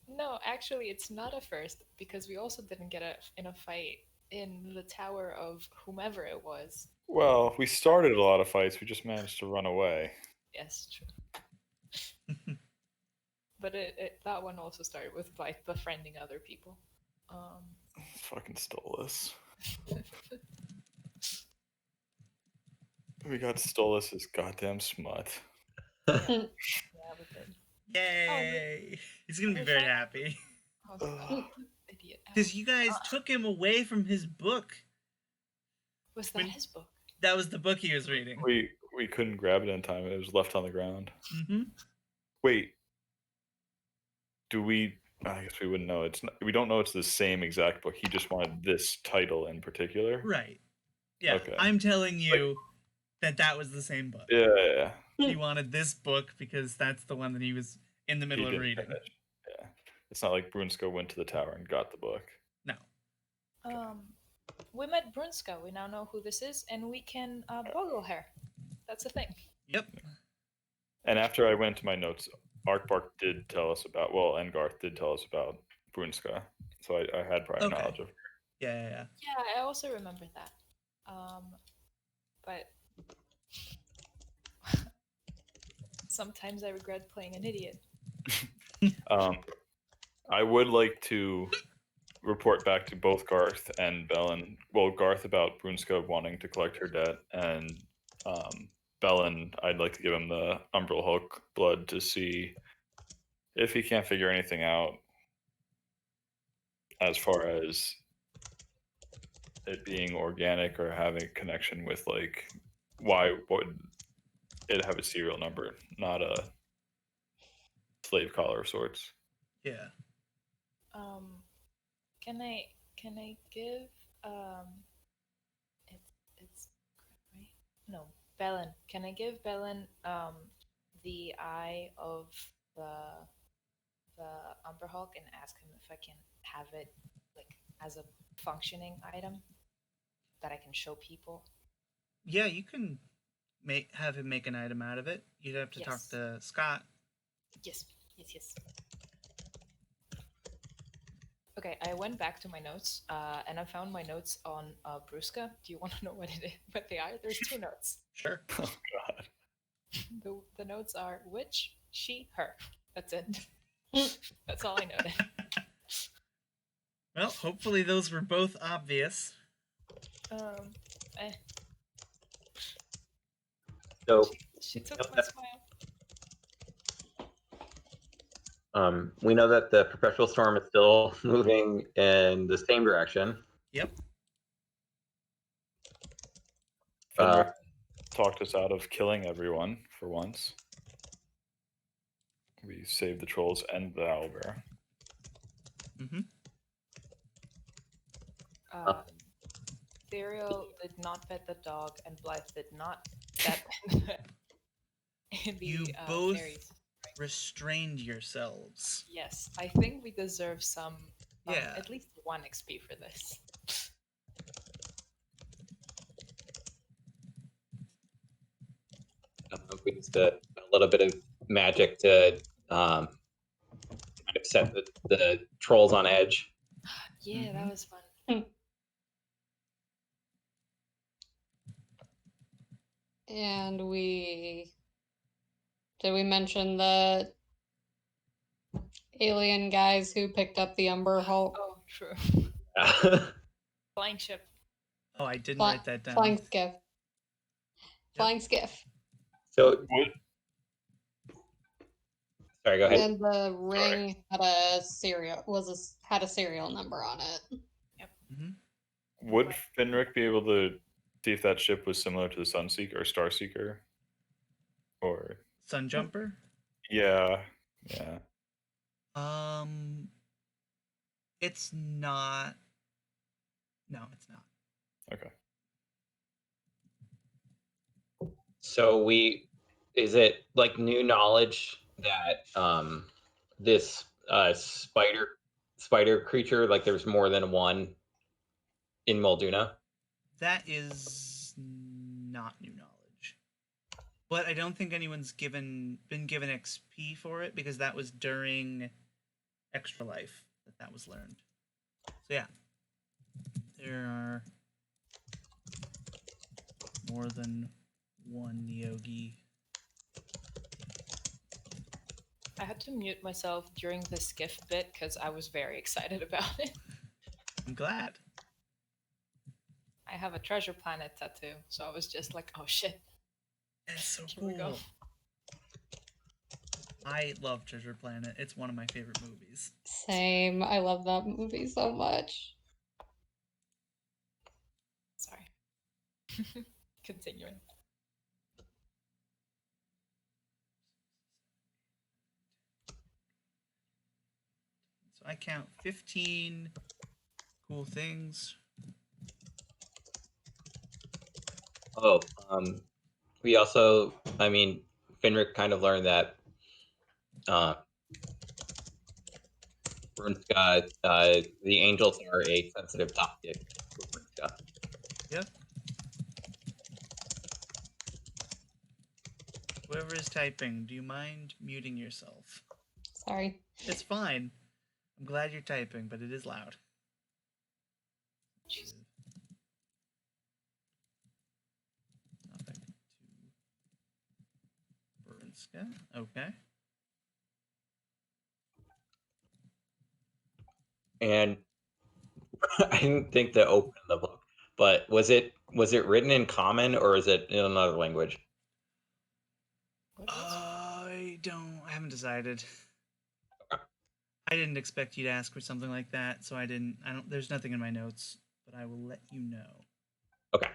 No, actually it's not a first because we also didn't get in a fight in the tower of whomever it was. Well, we started a lot of fights. We just managed to run away. Yes, true. But that one also started with like befriending other people. Fucking Stolas. We got Stolas' goddamn smut. Yeah, we did. Yay! He's gonna be we very found- happy Oh, idiot. because you guys took him away from his book. Was that when- his book? That was the book he was reading. We couldn't grab it in time. It was left on the ground. Mm-hmm. Wait. Do we? I guess we wouldn't know. It's not, we don't know it's the same exact book. He just wanted this title in particular. Right. Yeah. Okay. I'm telling you that was the same book. Yeah. He wanted this book because that's the one that he was in the middle He of didn't reading. finish. Yeah. It's not like Brunsko went to the tower and got the book. No. We met Brunska. We now know who this is, and we can boggle her. That's a thing. Yep. And after I went to my notes, Arkbark did tell us about, and Garth did tell us about Brunska. So I had prior Okay. knowledge of her. Yeah. Yeah, I also remember that. But sometimes I regret playing an idiot. I would like to report back to both Garth and Bellin. Well, Garth about Brunska wanting to collect her debt, and Bellin, I'd like to give him the Umbral Hulk blood to see if he can't figure anything out as far as it being organic or having a connection with, like, why would it have a serial number, not a slave collar of sorts. Yeah. Can I give it's right? No, Bellin. Can I give Bellin the eye of the Umber Hulk and ask him if I can have it like as a functioning item that I can show people? Yeah, you can have him make an item out of it. You'd have to talk Yes. to Scott. Yes. Okay, I went back to my notes, and I found my notes on Brunska. Do you want to know what they are? There's 2 notes. Sure. Oh god. The notes are which, she, her. That's it. That's all I noted. Well, hopefully those were both obvious. So She took Yep, my that's- smile. we know that the perpetual storm is still moving in the same direction. Yep. Fenrir talked us out of killing everyone for once. We saved the trolls and the owlbear. Mm-hmm. Theriel did not pet the dog, and Blythe did not pet the You both fairies. restrained yourselves. Yes, I think we deserve some, Yeah. at least 1 XP for this. We used a little bit of magic to kind of set the trolls on edge. Yeah, that Mhm. was fun. And did we mention the alien guys who picked up the Umber Hulk? Oh, true. Flying ship. Oh, I didn't Fly- write that down. Flying skiff. Flying skiff. So, What? sorry, go ahead. And the ring had a serial number on it. Mm-hmm. would Finrick be able to see if that ship was similar to the Sunseeker or Starseeker? Or Sunjumper? yeah, yeah. It's not. No, it's not. Okay. So is it like new knowledge that this spider creature, like there's more than one in Molduna? That is not new knowledge. But I don't think anyone's been given XP for it because that was during Extra Life that was learned. So yeah, there are more than one Yogi. I had to mute myself during the skiff bit because I was very excited about it. I'm glad. I have a treasure planet tattoo, so I was just like, oh shit. That's so Here cool. we go. I love Treasure Planet. It's one of my favorite movies. Same. I love that movie so much. Sorry. Continuing. So I count 15 cool things. Oh, we also, I mean, Finrick kind of learned that Brunska, the angels are a sensitive topic for Brunska. Yep. Whoever is typing, do you mind muting yourself? Sorry. It's fine. I'm glad you're typing, but it is loud. Jeez. Nothing to Brunska. Okay. And I didn't think to open the book, but was it written in Common or is it in another language? What is- I haven't decided. I didn't expect you to ask for something like that, so there's nothing in my notes, but I will let you know. Okay.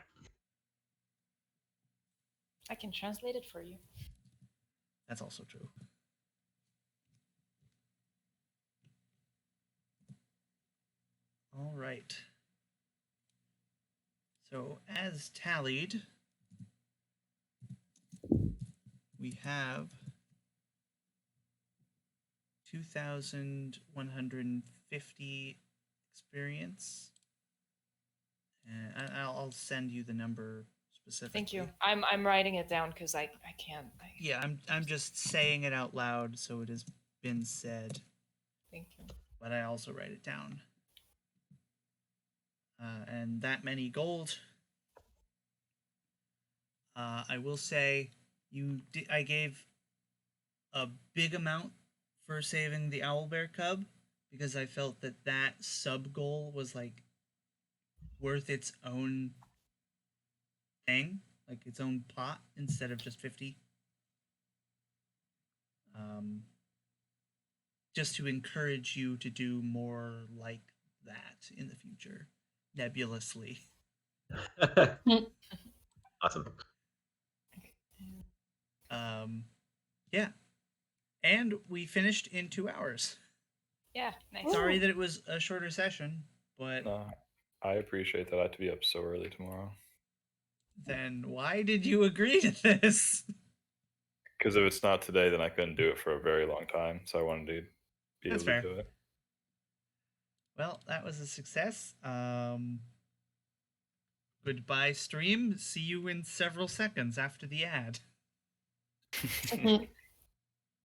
I can translate it for you. That's also true. All right. So, as tallied, we have 2,150 experience. And I'll send you the number specifically. Thank you. I'm writing it down because I can't. Yeah, I'm just saying it out loud so it has been said, Thank you. but I also write it down. And that many gold. I will say I gave a big amount for saving the owlbear cub because I felt that sub goal was like worth its own thing, like its own pot instead of just 50. Just to encourage you to do more like that in the future, nebulously. Awesome. Yeah. And we finished in 2 hours. Yeah, nice. Sorry that it was a shorter session, but No, I appreciate that I have to be up so early tomorrow. then why did you agree to this? Because if it's not today, then I couldn't do it for a very long time. So I wanted to be That's able fair. to do it. Well, that was a success. Goodbye, stream. See you in several seconds after the ad.